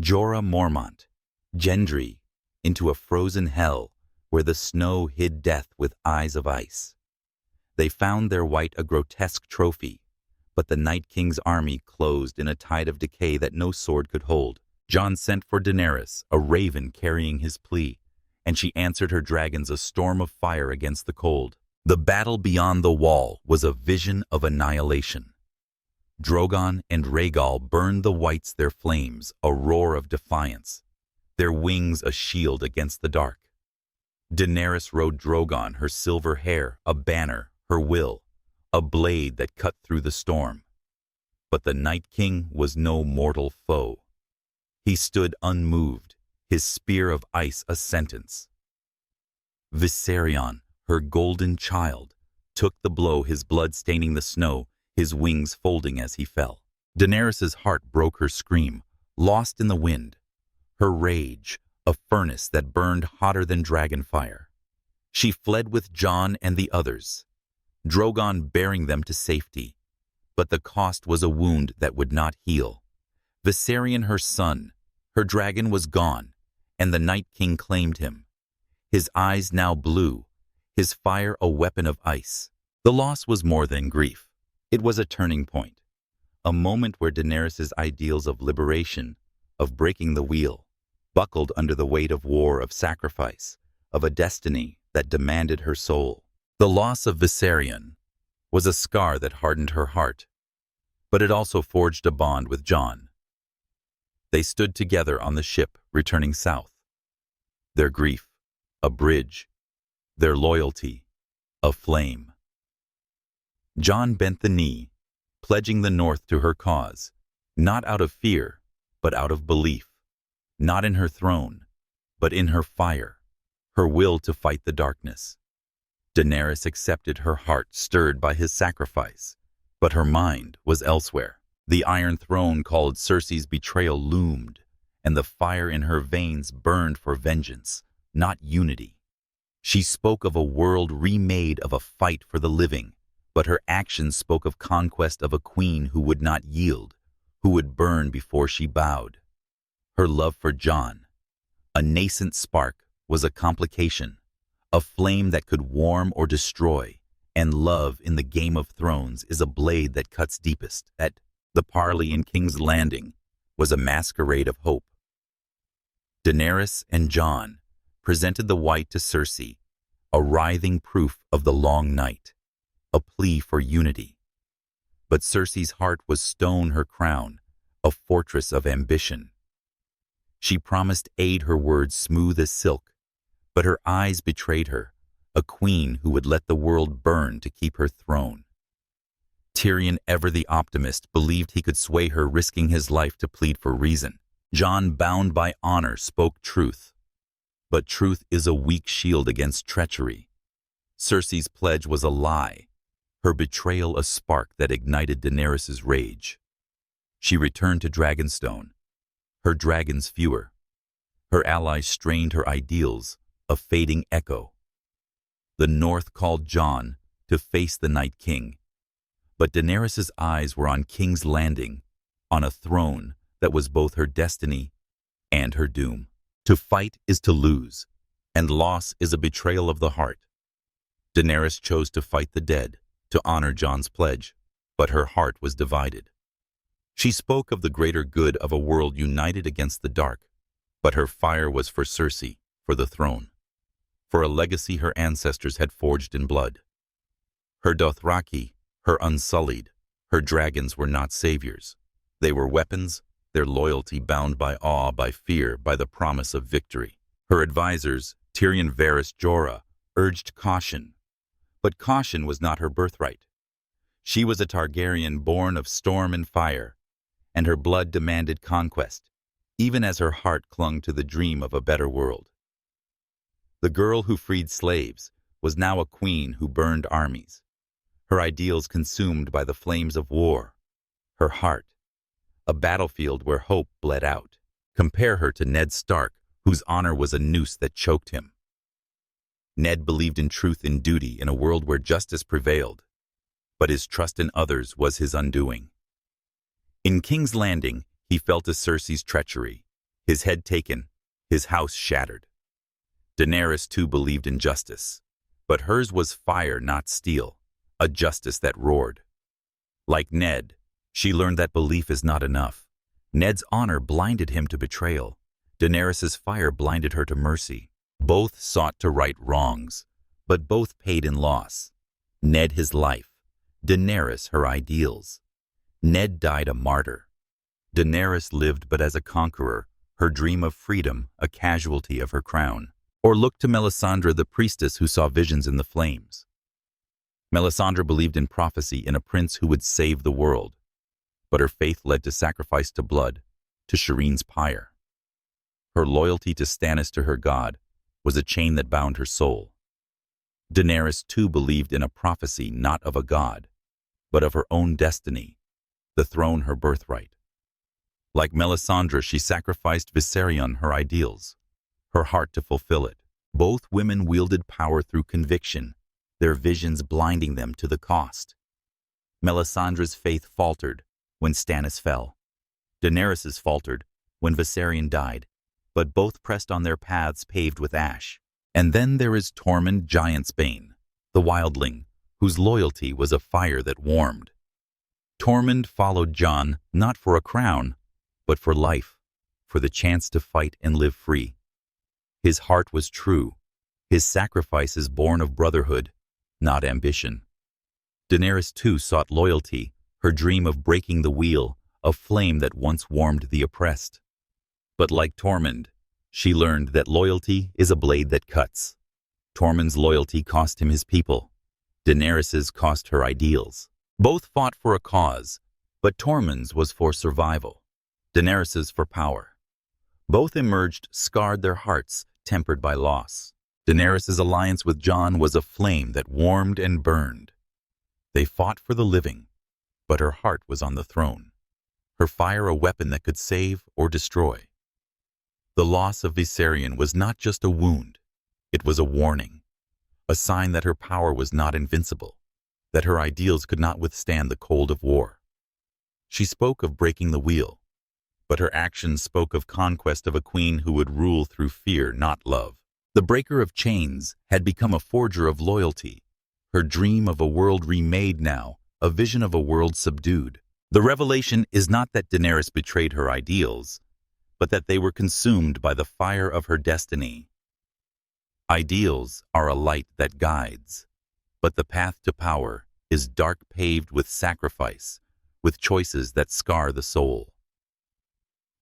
Jorah Mormont, Gendry, into a frozen hell where the snow hid death with eyes of ice. They found their white a grotesque trophy, but the Night King's army closed in a tide of decay that no sword could hold. Jon sent for Daenerys, a raven carrying his plea, and she answered her dragons a storm of fire against the cold. The battle beyond the wall was a vision of annihilation. Drogon and Rhaegal burned the whites their flames, a roar of defiance, their wings a shield against the dark. Daenerys rode Drogon, her silver hair a banner, her will a blade that cut through the storm. But the Night King was no mortal foe. He stood unmoved, his spear of ice a sentence. Viserion, her golden child, took the blow, his blood staining the snow, his wings folding as he fell. Daenerys's heart broke, her scream, lost in the wind, her rage a furnace that burned hotter than dragon fire. She fled with Jon and the others, Drogon bearing them to safety, but the cost was a wound that would not heal. Viserion, her son, her dragon was gone, and the Night King claimed him. His eyes now blue, his fire a weapon of ice. The loss was more than grief. It was a turning point, a moment where Daenerys' ideals of liberation, of breaking the wheel, buckled under the weight of war, of sacrifice, of a destiny that demanded her soul. The loss of Viserion was a scar that hardened her heart, but it also forged a bond with Jon. They stood together on the ship returning south. Their grief, a bridge, their loyalty, a flame. Jon bent the knee, pledging the North to her cause, not out of fear, but out of belief, not in her throne, but in her fire, her will to fight the darkness. Daenerys accepted, her heart stirred by his sacrifice, but her mind was elsewhere. The Iron Throne called Cersei's betrayal loomed, and the fire in her veins burned for vengeance, not unity. She spoke of a world remade, of a fight for the living, but her actions spoke of conquest, of a queen who would not yield, who would burn before she bowed. Her love for Jon, a nascent spark, was a complication, a flame that could warm or destroy, and love in the Game of Thrones is a blade that cuts deepest. At the parley in King's Landing was a masquerade of hope. Daenerys and Jon presented the white to Cersei, a writhing proof of the long night, a plea for unity. But Cersei's heart was stone, her crown, a fortress of ambition. She promised aid, her words smooth as silk, but her eyes betrayed her, a queen who would let the world burn to keep her throne. Tyrion, ever the optimist, believed he could sway her, risking his life to plead for reason. Jon, bound by honor, spoke truth. But truth is a weak shield against treachery. Cersei's pledge was a lie, her betrayal a spark that ignited Daenerys' rage. She returned to Dragonstone, her dragons fewer. Her allies strained, her ideals a fading echo. The North called Jon to face the Night King, but Daenerys' eyes were on King's Landing, on a throne that was both her destiny and her doom. To fight is to lose, and loss is a betrayal of the heart. Daenerys chose to fight the dead, to honor Jon's pledge, but her heart was divided. She spoke of the greater good of a world united against the dark, but her fire was for Cersei, for the throne, for a legacy her ancestors had forged in blood. Her Dothraki, her unsullied, her dragons were not saviors. They were weapons, their loyalty bound by awe, by fear, by the promise of victory. Her advisors, Tyrion, Varys, Jorah, urged caution, but caution was not her birthright. She was a Targaryen born of storm and fire, and her blood demanded conquest, even as her heart clung to the dream of a better world. The girl who freed slaves was now a queen who burned armies. her ideals consumed by the flames of war, her heart, a battlefield where hope bled out. Compare her to Ned Stark, whose honor was a noose that choked him. Ned believed in truth and duty in a world where justice prevailed, but his trust in others was his undoing. In King's Landing, he fell to Cersei's treachery, his head taken, his house shattered. Daenerys too believed in justice, but hers was fire, not steel, a justice that roared. Like Ned, she learned that belief is not enough. Ned's honor blinded him to betrayal. Daenerys's fire blinded her to mercy. Both sought to right wrongs, but both paid in loss. Ned his life, Daenerys her ideals. Ned died a martyr. Daenerys lived but as a conqueror, her dream of freedom a casualty of her crown. Or look to Melisandre, the priestess who saw visions in the flames. Melisandre believed in prophecy, in a prince who would save the world, but her faith led to sacrifice, to blood, to Shireen's pyre. Her loyalty to Stannis, to her god, was a chain that bound her soul. Daenerys too believed in a prophecy, not of a god, but of her own destiny, the throne her birthright. Like Melisandre, she sacrificed Viserion, her ideals, her heart to fulfill it. Both women wielded power through conviction, their visions blinding them to the cost. Melisandre's faith faltered when Stannis fell. Daenerys's faltered when Viserion died, but both pressed on their paths paved with ash. And then there is Tormund Giantsbane, the wildling, whose loyalty was a fire that warmed. Tormund followed Jon not for a crown, but for life, for the chance to fight and live free. His heart was true, his sacrifices born of brotherhood, not ambition. Daenerys too sought loyalty, her dream of breaking the wheel, a flame that once warmed the oppressed. But like Tormund, she learned that loyalty is a blade that cuts. Tormund's loyalty cost him his people. Daenerys's cost her ideals. Both fought for a cause, but Tormund's was for survival. Daenerys's for power. Both emerged scarred, their hearts tempered by loss. Daenerys's alliance with Jon was a flame that warmed and burned. They fought for the living, but her heart was on the throne. Her fire a weapon that could save or destroy. The loss of Viserion was not just a wound, it was a warning, a sign that her power was not invincible, that her ideals could not withstand the cold of war. She spoke of breaking the wheel, but her actions spoke of conquest, of a queen who would rule through fear, not love. The breaker of chains had become a forger of loyalty, her dream of a world remade now, a vision of a world subdued. The revelation is not that Daenerys betrayed her ideals, but that they were consumed by the fire of her destiny. Ideals are a light that guides, but the path to power is dark, paved with sacrifice, with choices that scar the soul.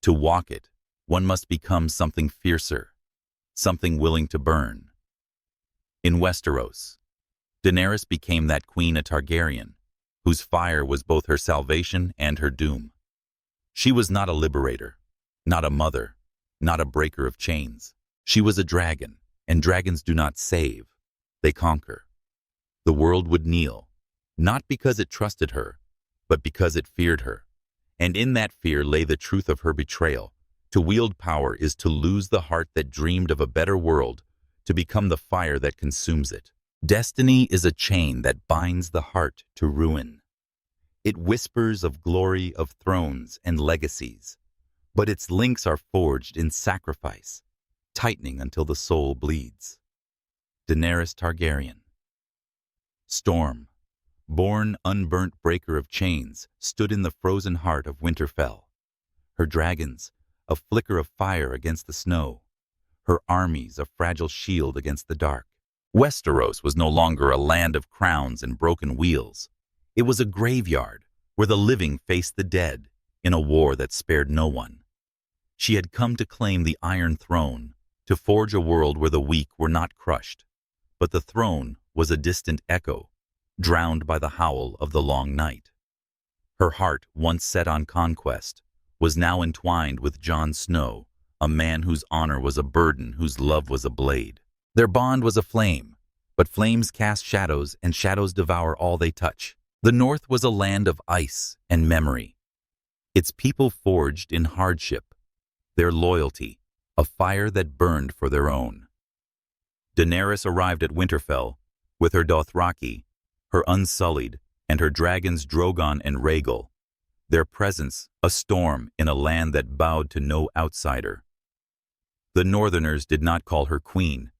To walk it, one must become something fiercer, something willing to burn. In Westeros, Daenerys became that queen, a Targaryen, whose fire was both her salvation and her doom. She was not a liberator, not a mother, not a breaker of chains. She was a dragon, and dragons do not save, they conquer. The world would kneel, not because it trusted her, but because it feared her. And in that fear lay the truth of her betrayal. To wield power is to lose the heart that dreamed of a better world, to become the fire that consumes it. Destiny is a chain that binds the heart to ruin. It whispers of glory, of thrones and legacies, but its links are forged in sacrifice, tightening until the soul bleeds. Daenerys Targaryen. Storm, born unburnt breaker of chains, stood in the frozen heart of Winterfell. Her dragons, a flicker of fire against the snow. Her armies, a fragile shield against the dark. Westeros was no longer a land of crowns and broken wheels. It was a graveyard where the living faced the dead in a war that spared no one. She had come to claim the Iron Throne, to forge a world where the weak were not crushed. But the throne was a distant echo, drowned by the howl of the long night. Her heart, once set on conquest, was now entwined with Jon Snow, a man whose honor was a burden, whose love was a blade. Their bond was a flame, But flames cast shadows, and shadows devour all they touch. The North was a land of ice and memory. Its people forged in hardship, their loyalty, a fire that burned for their own. Daenerys arrived at Winterfell with her Dothraki, her Unsullied, and her dragons Drogon and Rhaegal, their presence a storm in a land that bowed to no outsider. The Northerners did not call her queen.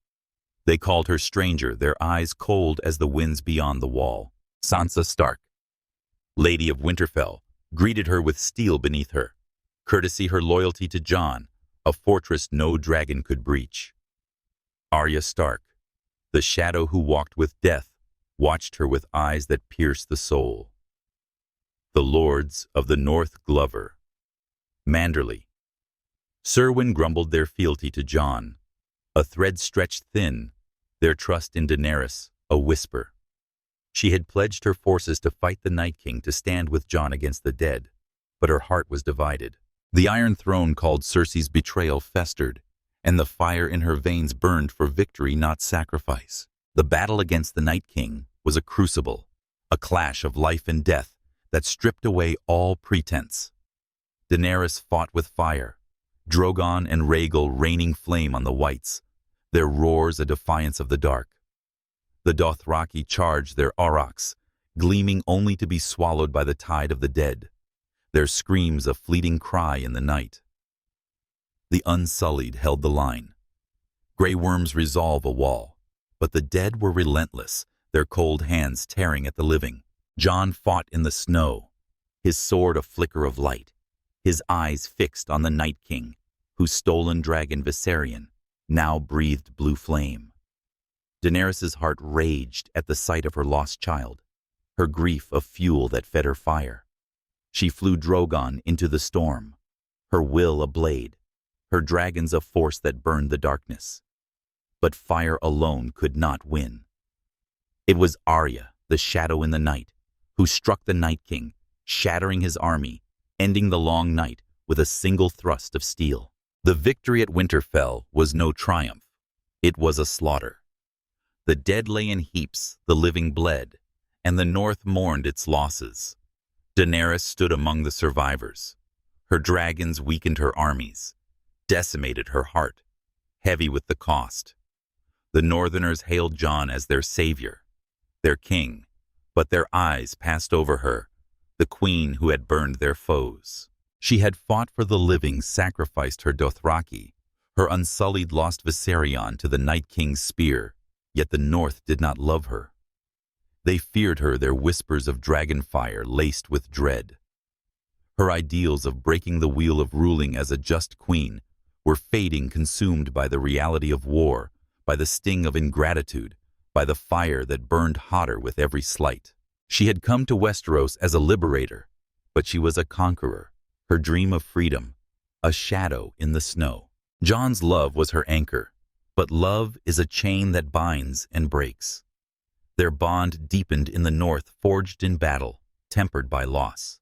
They called her stranger, their eyes cold as the winds beyond the wall. Sansa Stark, Lady of Winterfell, greeted her with steel beneath her, courtesy her loyalty to Jon, a fortress no dragon could breach. Arya Stark, the shadow who walked with death, watched her with eyes that pierced the soul. The Lords of the North Glover, Manderly, Serwyn grumbled their fealty to Jon, a thread stretched thin, their trust in Daenerys, a whisper. She had pledged her forces to fight the Night King, to stand with Jon against the dead, but her heart was divided. The Iron Throne called Cersei's betrayal festered, and the fire in her veins burned for victory, not sacrifice. The battle against the Night King was a crucible, a clash of life and death that stripped away all pretense. Daenerys fought with fire, Drogon and Rhaegal raining flame on the whites, their roars a defiance of the dark. The Dothraki charged their aurochs, gleaming only to be swallowed by the tide of the dead, their screams a fleeting cry in the night. The Unsullied held the line. Grey worms resolve a wall, but the dead were relentless, their cold hands tearing at the living. Jon fought in the snow, his sword a flicker of light, his eyes fixed on the Night King, whose stolen dragon Viserion now breathed blue flame. Daenerys's heart raged at the sight of her lost child, her grief a fuel that fed her fire. She flew Drogon into the storm, her will a blade, her dragons a force that burned the darkness. But fire alone could not win. It was Arya, the shadow in the night, who struck the Night King, shattering his army, ending the long night with a single thrust of steel. The victory at Winterfell was no triumph. It was a slaughter. The dead lay in heaps, the living bled, and the North mourned its losses. Daenerys stood among the survivors. Her dragons weakened her armies, decimated her heart, heavy with the cost. The Northerners hailed Jon as their savior, their king, but their eyes passed over her, the queen who had burned their foes. She had fought for the living, sacrificed her Dothraki. Her Unsullied lost Viserion to the Night King's spear, yet the North did not love her. They feared her, their whispers of dragon fire laced with dread. Her ideals of breaking the wheel of ruling as a just queen were fading, consumed by the reality of war, by the sting of ingratitude, by the fire that burned hotter with every slight. She had come to Westeros as a liberator, but she was a conqueror, her dream of freedom, a shadow in the snow. Jon's love was her anchor, but love is a chain that binds and breaks. Their bond deepened in the North, forged in battle, tempered by loss.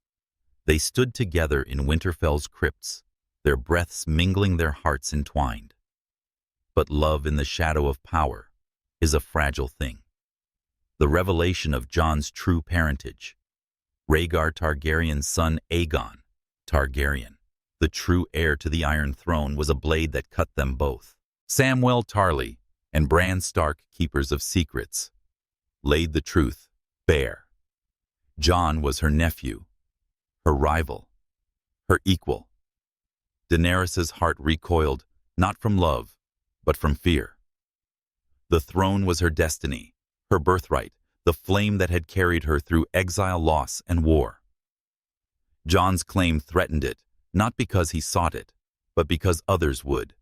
They stood together in Winterfell's crypts, their breaths mingling, their hearts entwined. But love in the shadow of power is a fragile thing. The revelation of Jon's true parentage. Rhaegar Targaryen's son Aegon Targaryen, the true heir to the Iron Throne, was a blade that cut them both. Samwell Tarly and Bran Stark, keepers of secrets, laid the truth bare. Jon was her nephew, her rival, her equal. Daenerys's heart recoiled, not from love, but from fear. The throne was her destiny, her birthright, the flame that had carried her through exile, loss, and war. Jon's claim threatened it, not because he sought it, but because others would.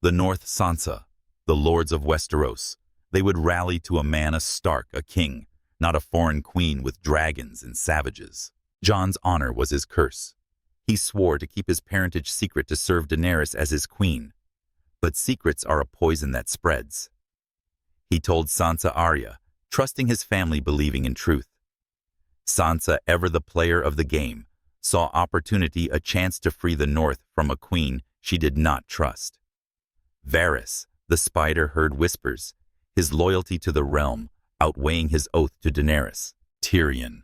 The North Sansa, the lords of Westeros, they would rally to a man, a Stark, a king, not a foreign queen with dragons and savages. Jon's honor was his curse. He swore to keep his parentage secret, to serve Daenerys as his queen. But secrets are a poison that spreads. He told Sansa Arya, trusting his family, believing in truth. Sansa, ever the player of the game, saw opportunity, a chance to free the North from a queen she did not trust. Varys, the spider, heard whispers. his loyalty to the realm outweighing his oath to Daenerys Targaryen.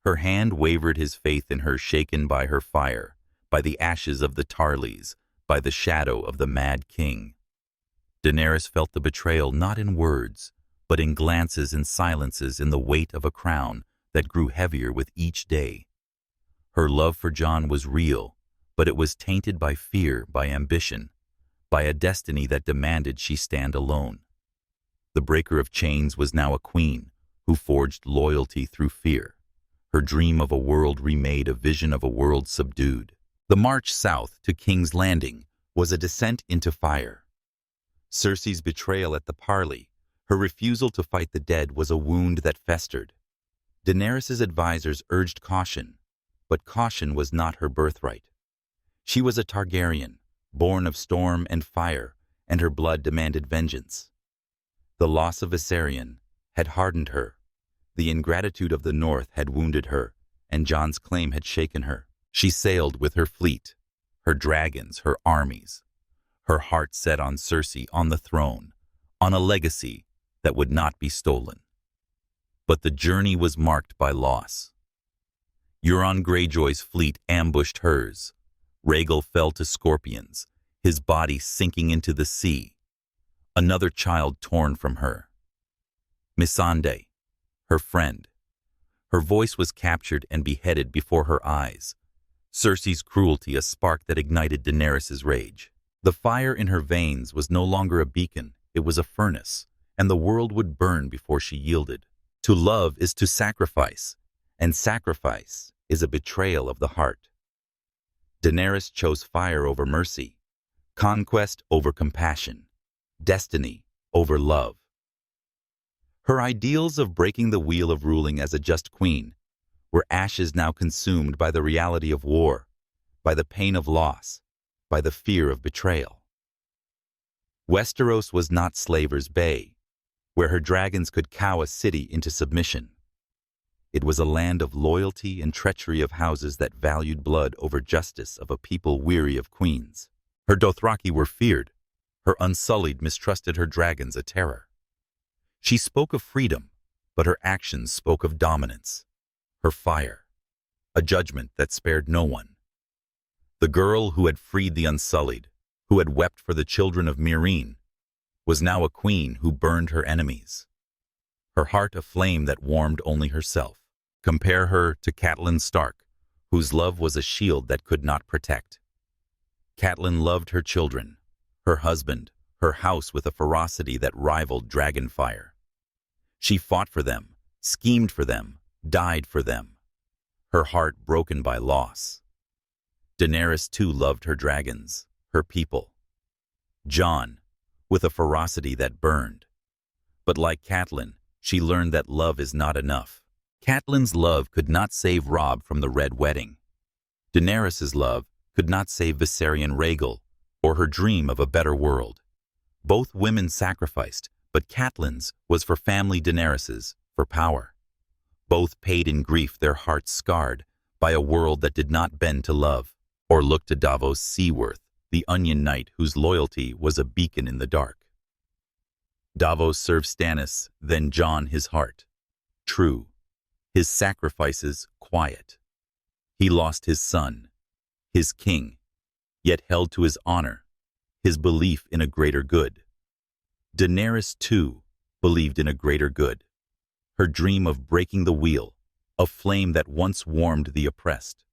Her hand wavered, his faith in her shaken by her fire, by the ashes of the Tarleys, by the shadow of the Mad King. Daenerys felt the betrayal not in words, but in glances and silences, in the weight of a crown that grew heavier with each day. Her love for Jon was real, but it was tainted by fear, by ambition, by a destiny that demanded she stand alone. The breaker of chains was now a queen who forged loyalty through fear. Her dream of a world remade, a vision of a world subdued. The march south to King's Landing was a descent into fire. Cersei's betrayal at the parley, her refusal to fight the dead, was a wound that festered. Daenerys's advisors urged caution, but caution was not her birthright. She was a Targaryen, born of storm and fire, and her blood demanded vengeance. The loss of Viserion had hardened her. The ingratitude of the North had wounded her, and Jon's claim had shaken her. She sailed with her fleet, her dragons, her armies, her heart set on Cersei, on the throne, on a legacy that would not be stolen. But the journey was marked by loss. Euron Greyjoy's fleet ambushed hers. Rhaegal fell to scorpions, his body sinking into the sea. Another child torn from her. Missandei, her friend. Her voice was captured and beheaded before her eyes. Cersei's cruelty, a spark that ignited Daenerys' rage. The fire in her veins was no longer a beacon, it was a furnace, and the world would burn before she yielded. To love is to sacrifice, and sacrifice is a betrayal of the heart. Daenerys chose fire over mercy, conquest over compassion, destiny over love. Her ideals of breaking the wheel of ruling as a just queen were ashes now consumed by the reality of war, by the pain of loss, by the fear of betrayal. Westeros was not Slaver's Bay, where her dragons could cow a city into submission. It was a land of loyalty and treachery, of houses that valued blood over justice, of a people weary of queens. Her Dothraki were feared. Her Unsullied mistrusted her dragons, a terror. She spoke of freedom, but her actions spoke of dominance. Her fire, a judgment that spared no one. The girl who had freed the Unsullied, who had wept for the children of Meereen, was now a queen who burned her enemies. Her heart a flame that warmed only herself. Compare her to Catelyn Stark, whose love was a shield that could not protect. Catelyn loved her children, her husband, her house with a ferocity that rivaled dragonfire. She fought for them, schemed for them, died for them, her heart broken by loss. Daenerys too loved her dragons, her people. Jon, with a ferocity that burned. But like Catelyn, she learned that love is not enough. Catelyn's love could not save Robb from the Red Wedding. Daenerys' love could not save Viserion Rhaegal or her dream of a better world. Both women sacrificed, but Catelyn's was for family, Daenerys's for power. Both paid in grief, their hearts scarred by a world that did not bend to love or look to Davos Seaworth, the Onion Knight whose loyalty was a beacon in the dark. Davos served Stannis, then Jon his heart. True, his sacrifices quiet. He lost his son, his king, yet held to his honor, his belief in a greater good. Daenerys, too, believed in a greater good. Her dream of breaking the wheel, a flame that once warmed the oppressed.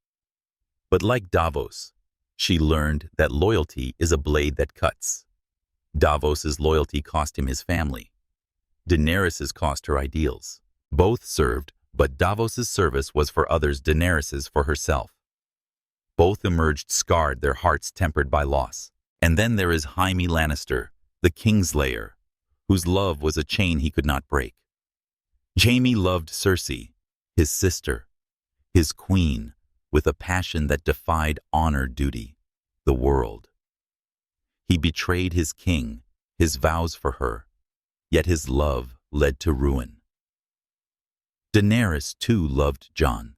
But like Davos, she learned that loyalty is a blade that cuts. Davos's loyalty cost him his family. Daenerys's cost her ideals. Both served, but Davos's service was for others, Daenerys's for herself. Both emerged scarred, their hearts tempered by loss. And then there is Jaime Lannister, the Kingslayer, whose love was a chain he could not break. Jaime loved Cersei, his sister, his queen, with a passion that defied honor, duty, the world. He betrayed his king, his vows for her, yet his love led to ruin. Daenerys too loved Jon,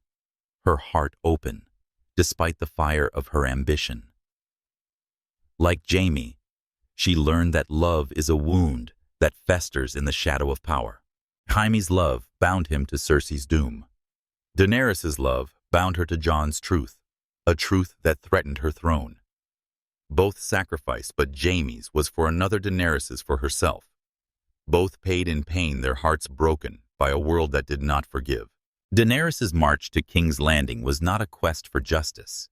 her heart open, despite the fire of her ambition. Like Jaime, she learned that love is a wound that festers in the shadow of power. Jaime's love bound him to Cersei's doom. Daenerys' love bound her to Jon's truth, a truth that threatened her throne. Both sacrificed, but Jaime's was for another, Daenerys's for herself. Both paid in pain, their hearts broken by a world that did not forgive. Daenerys' march to King's Landing was not a quest for justice.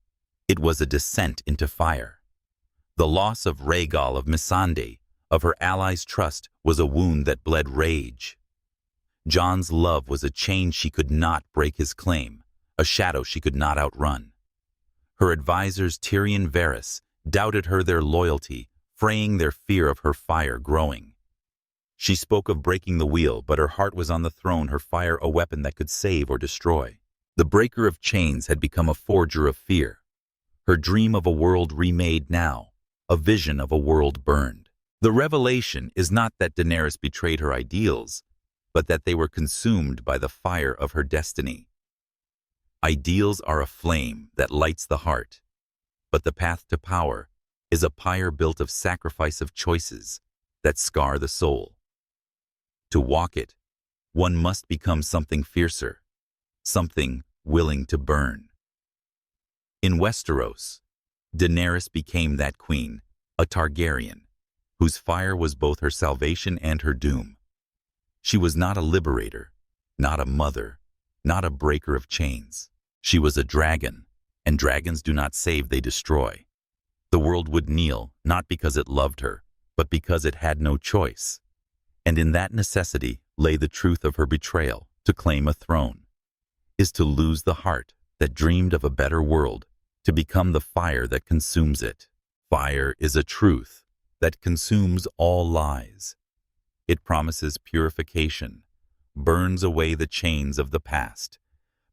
It was a descent into fire. The loss of Rhaegal, of Missandei, of her allies' trust, was a wound that bled rage. Jon's love was a chain she could not break, his claim, a shadow she could not outrun. Her advisors, Tyrion, Varys, doubted her, their loyalty, fraying their fear of her fire growing. She spoke of breaking the wheel, but her heart was on the throne, her fire a weapon that could save or destroy. The breaker of chains had become a forger of fear. Her dream of a world remade now, a vision of a world burned. The revelation is not that Daenerys betrayed her ideals, but that they were consumed by the fire of her destiny. Ideals are a flame that lights the heart, but the path to power is a pyre built of sacrifice, of choices that scar the soul. To walk it, one must become something fiercer, something willing to burn. In Westeros, Daenerys became that queen, a Targaryen, whose fire was both her salvation and her doom. She was not a liberator, not a mother, not a breaker of chains. She was a dragon, and dragons do not save, they destroy. The world would kneel, not because it loved her, but because it had no choice. And in that necessity lay the truth of her betrayal. To claim a throne is to lose the heart that dreamed of a better world, to become the fire that consumes it. Fire is a truth that consumes all lies. It promises purification, burns away the chains of the past,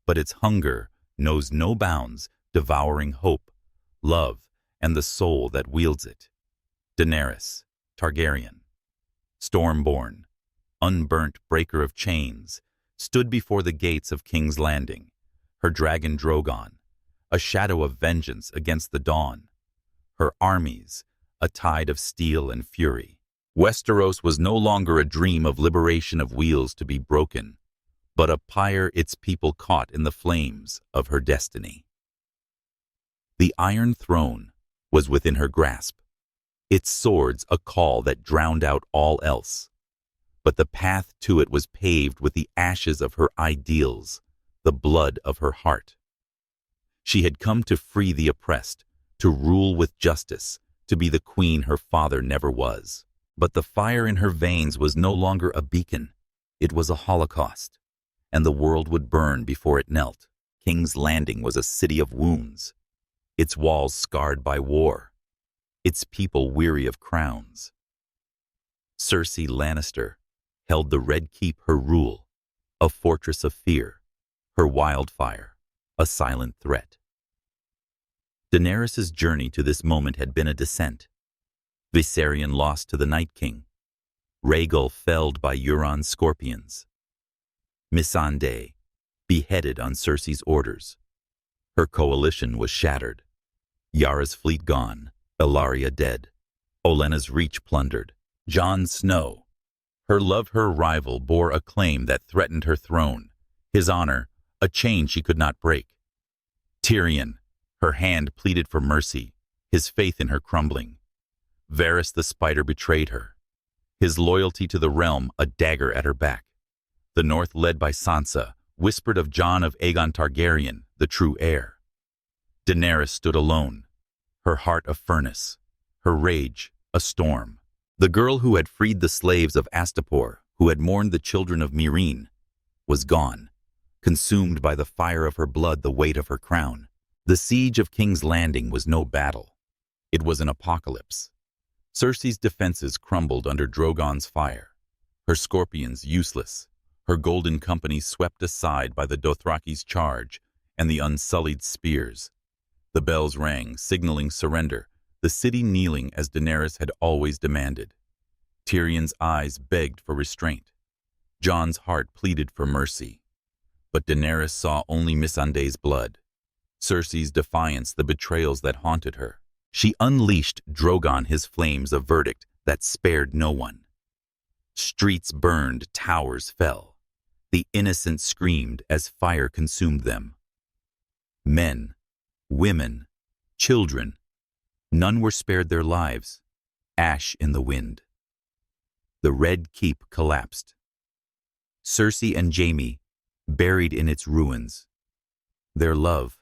but its hunger knows no bounds, devouring hope, love, and the soul that wields it. Daenerys Targaryen, stormborn, unburnt breaker of chains, stood before the gates of King's Landing, her dragon Drogon, a shadow of vengeance against the dawn, her armies, a tide of steel and fury. Westeros was no longer a dream of liberation, of wheels to be broken, but a pyre its people caught in the flames of her destiny. The Iron Throne was within her grasp, its swords a call that drowned out all else. But the path to it was paved with the ashes of her ideals, the blood of her heart. She had come to free the oppressed, to rule with justice, to be the queen her father never was. But the fire in her veins was no longer a beacon. It was a holocaust, and the world would burn before it knelt. King's Landing was a city of wounds, its walls scarred by war, its people weary of crowns. Cersei Lannister held the Red Keep, her rule, a fortress of fear, her wildfire, a silent threat. Daenerys' journey to this moment had been a descent. Viserion lost to the Night King, Rhaegal felled by Euron's scorpions, Missandei beheaded on Cersei's orders. Her coalition was shattered, Yara's fleet gone, Ellaria dead, Olenna's reach plundered. Jon Snow, her love, her rival, bore a claim that threatened her throne, his honor, a chain she could not break. Tyrion, her hand pleaded for mercy, his faith in her crumbling. Varys the Spider betrayed her, his loyalty to the realm a dagger at her back. The North, led by Sansa, whispered of Jon of Aegon Targaryen, the true heir. Daenerys stood alone, her heart a furnace, her rage a storm. The girl who had freed the slaves of Astapor, who had mourned the children of Meereen, was gone, consumed by the fire of her blood, the weight of her crown. The siege of King's Landing was no battle. It was an apocalypse. Cersei's defenses crumbled under Drogon's fire, her scorpions useless, her golden company swept aside by the Dothraki's charge and the unsullied spears. The bells rang, signaling surrender, the city kneeling as Daenerys had always demanded. Tyrion's eyes begged for restraint. Jon's heart pleaded for mercy. But Daenerys saw only Missandei's blood, Cersei's defiance, the betrayals that haunted her. She unleashed Drogon his flames, a verdict that spared no one. Streets burned, towers fell. The innocent screamed as fire consumed them. Men, women, children, none were spared their lives. Ash in the wind. The Red Keep collapsed. Cersei and Jaime, buried in its ruins. Their love,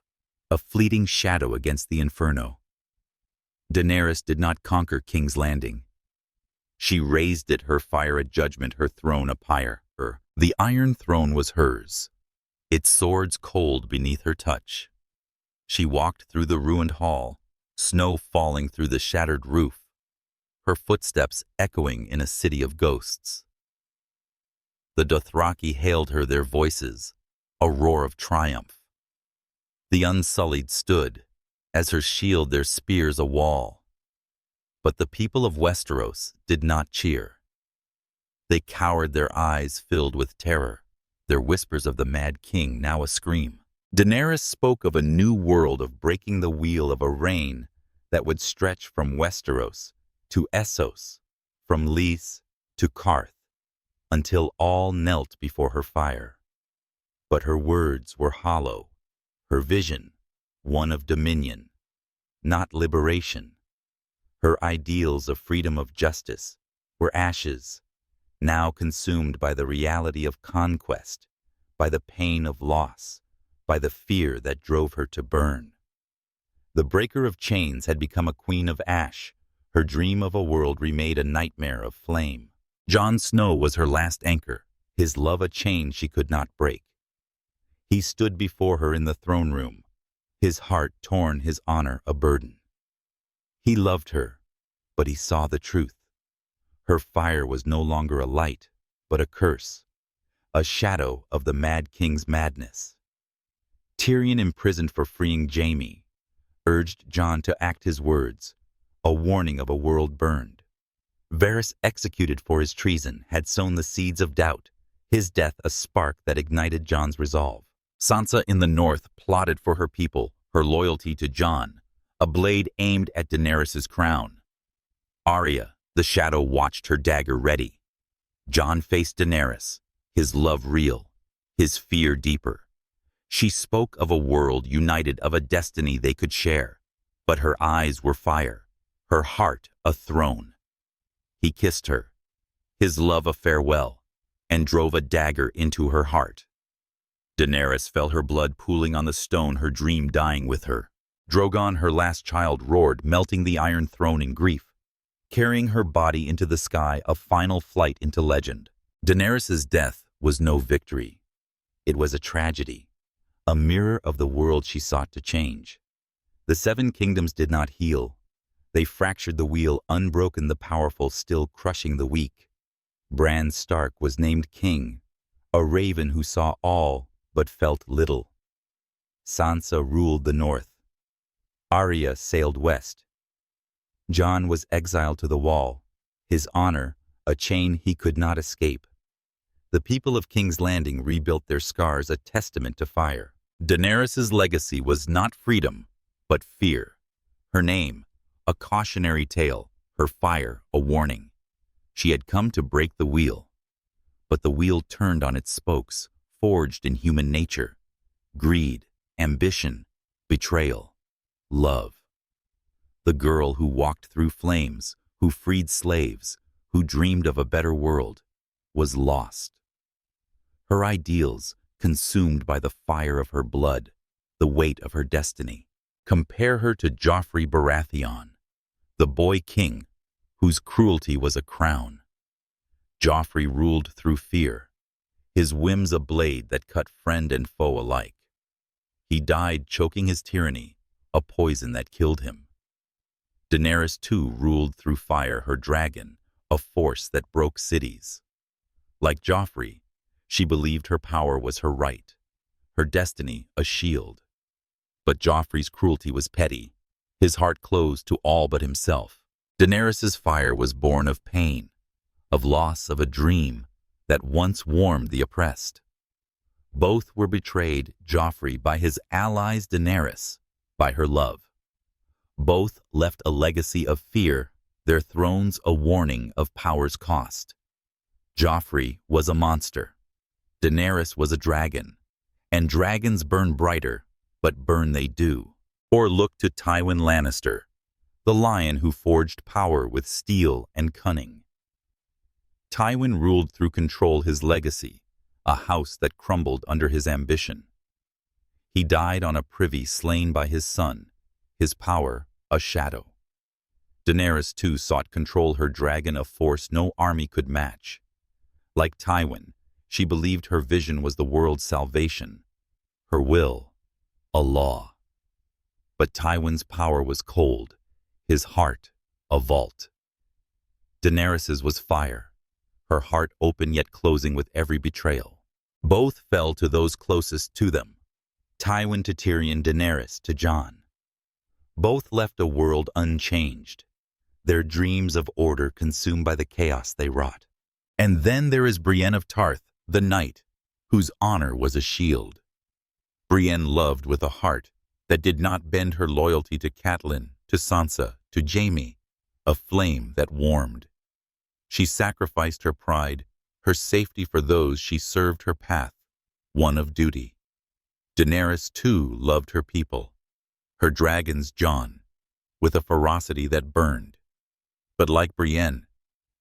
a fleeting shadow against the inferno. Daenerys did not conquer King's Landing. She raised it, her fire a judgment, her throne a pyre. The Iron Throne was hers, its swords cold beneath her touch. She walked through the ruined hall, snow falling through the shattered roof, her footsteps echoing in a city of ghosts. The Dothraki hailed her, their voices, a roar of triumph. The Unsullied stood, as her shield, their spears a wall. But the people of Westeros did not cheer. They cowered, their eyes filled with terror, their whispers of the Mad King now a scream. Daenerys spoke of a new world, of breaking the wheel of a reign that would stretch from Westeros to Essos, from Lys to Qarth, until all knelt before her fire. But her words were hollow, her vision one of dominion, not liberation. Her ideals of freedom, of justice, were ashes, now consumed by the reality of conquest, by the pain of loss, by the fear that drove her to burn. The breaker of chains had become a queen of ash. Her dream of a world remade a nightmare of flame. Jon Snow was her last anchor, his love a chain she could not break. He stood before her in the throne room, his heart torn, his honor a burden. He loved her, but he saw the truth. Her fire was no longer a light, but a curse, a shadow of the Mad King's madness. Tyrion, imprisoned for freeing Jaime, urged Jon to act his words, a warning of a world burned. Varys, executed for his treason, had sown the seeds of doubt, his death a spark that ignited Jon's resolve. Sansa in the north plotted for her people, her loyalty to Jon, a blade aimed at Daenerys' crown. Arya, the shadow, watched, her dagger ready. Jon faced Daenerys, his love real, his fear deeper. She spoke of a world united, of a destiny they could share, but her eyes were fire, her heart a throne. He kissed her, his love a farewell, and drove a dagger into her heart. Daenerys felt her blood pooling on the stone, her dream dying with her. Drogon, her last child, roared, melting the Iron Throne in grief, carrying her body into the sky, a final flight into legend. Daenerys' death was no victory. It was a tragedy, a mirror of the world she sought to change. The Seven Kingdoms did not heal. They fractured the wheel, unbroken, the powerful still crushing the weak. Bran Stark was named king, a raven who saw all but felt little. Sansa ruled the north. Arya sailed west. Jon was exiled to the wall, his honor a chain he could not escape. The people of King's Landing rebuilt their scars, a testament to fire. Daenerys' legacy was not freedom, but fear. Her name, a cautionary tale, her fire, a warning. She had come to break the wheel. But the wheel turned on its spokes, forged in human nature. Greed, ambition, betrayal, love. The girl who walked through flames, who freed slaves, who dreamed of a better world, was lost. Her ideals consumed by the fire of her blood, the weight of her destiny. Compare her to Joffrey Baratheon, the boy king whose cruelty was a crown. Joffrey ruled through fear, his whims a blade that cut friend and foe alike. He died choking his tyranny, a poison that killed him. Daenerys too ruled through fire, her dragon, a force that broke cities. Like Joffrey, she believed her power was her right, her destiny a shield. But Joffrey's cruelty was petty, his heart closed to all but himself. Daenerys' fire was born of pain, of loss of a dream that once warmed the oppressed. Both were betrayed, Joffrey by his allies, Daenerys by her love. Both left a legacy of fear, their thrones a warning of power's cost. Joffrey was a monster. Daenerys was a dragon. And dragons burn brighter, but burn they do. Or look to Tywin Lannister, the lion who forged power with steel and cunning. Tywin ruled through control, his legacy, a house that crumbled under his ambition. He died on a privy, slain by his son, his power a shadow. Daenerys too sought control, her dragon a force no army could match. Like Tywin, she believed her vision was the world's salvation, her will a law. But Tywin's power was cold, his heart a vault. Daenerys's was fire, her heart open yet closing with every betrayal. Both fell to those closest to them. Tywin to Tyrion, Daenerys to Jon. Both left a world unchanged, their dreams of order consumed by the chaos they wrought. And then there is Brienne of Tarth, the knight, whose honor was a shield. Brienne loved with a heart that did not bend, her loyalty to Catelyn, to Sansa, to Jaime, a flame that warmed. She sacrificed her pride, her safety for those she served, her path, one of duty. Daenerys too loved her people, her dragons Jon, with a ferocity that burned. But like Brienne,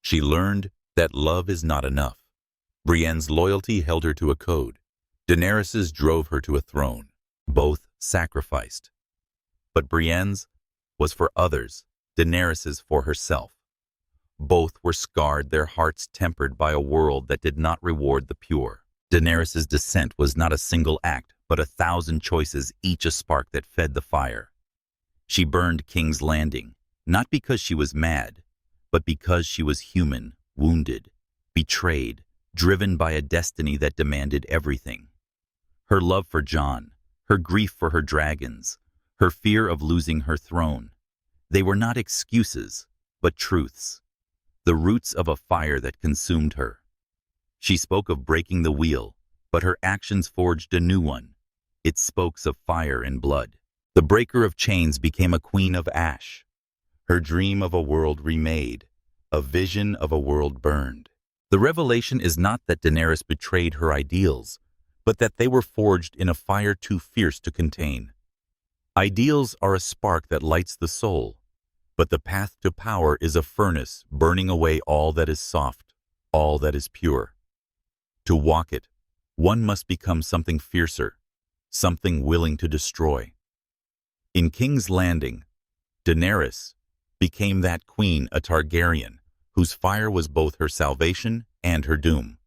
she learned that love is not enough. Brienne's loyalty held her to a code. Daenerys's drove her to a throne. Both sacrificed. But Brienne's was for others, Daenerys's for herself. Both were scarred, their hearts tempered by a world that did not reward the pure. Daenerys's descent was not a single act, but 1,000 choices, each a spark that fed the fire. She burned King's Landing, not because she was mad, but because she was human, wounded, betrayed, driven by a destiny that demanded everything. Her love for Jon, her grief for her dragons, her fear of losing her throne, they were not excuses, but truths, the roots of a fire that consumed her. She spoke of breaking the wheel, but her actions forged a new one. It spoke of fire and blood. The breaker of chains became a queen of ash. Her dream of a world remade, a vision of a world burned. The revelation is not that Daenerys betrayed her ideals, but that they were forged in a fire too fierce to contain. Ideals are a spark that lights the soul, but the path to power is a furnace burning away all that is soft, all that is pure. To walk it, one must become something fiercer, something willing to destroy. In King's Landing, Daenerys became that queen, a Targaryen, whose fire was both her salvation and her doom.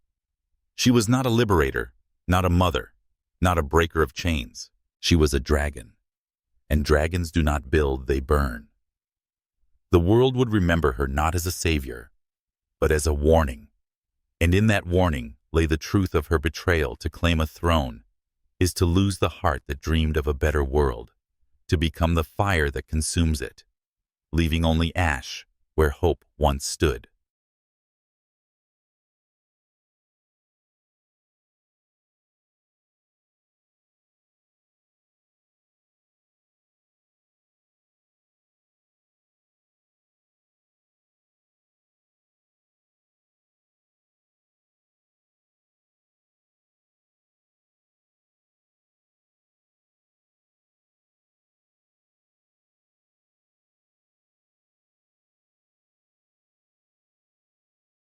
She was not a liberator, not a mother, not a breaker of chains. She was a dragon. And dragons do not build, they burn. The world would remember her not as a savior, but as a warning. And in that warning lay the truth of her betrayal. To claim a throne is to lose the heart that dreamed of a better world, to become the fire that consumes it, leaving only ash where hope once stood.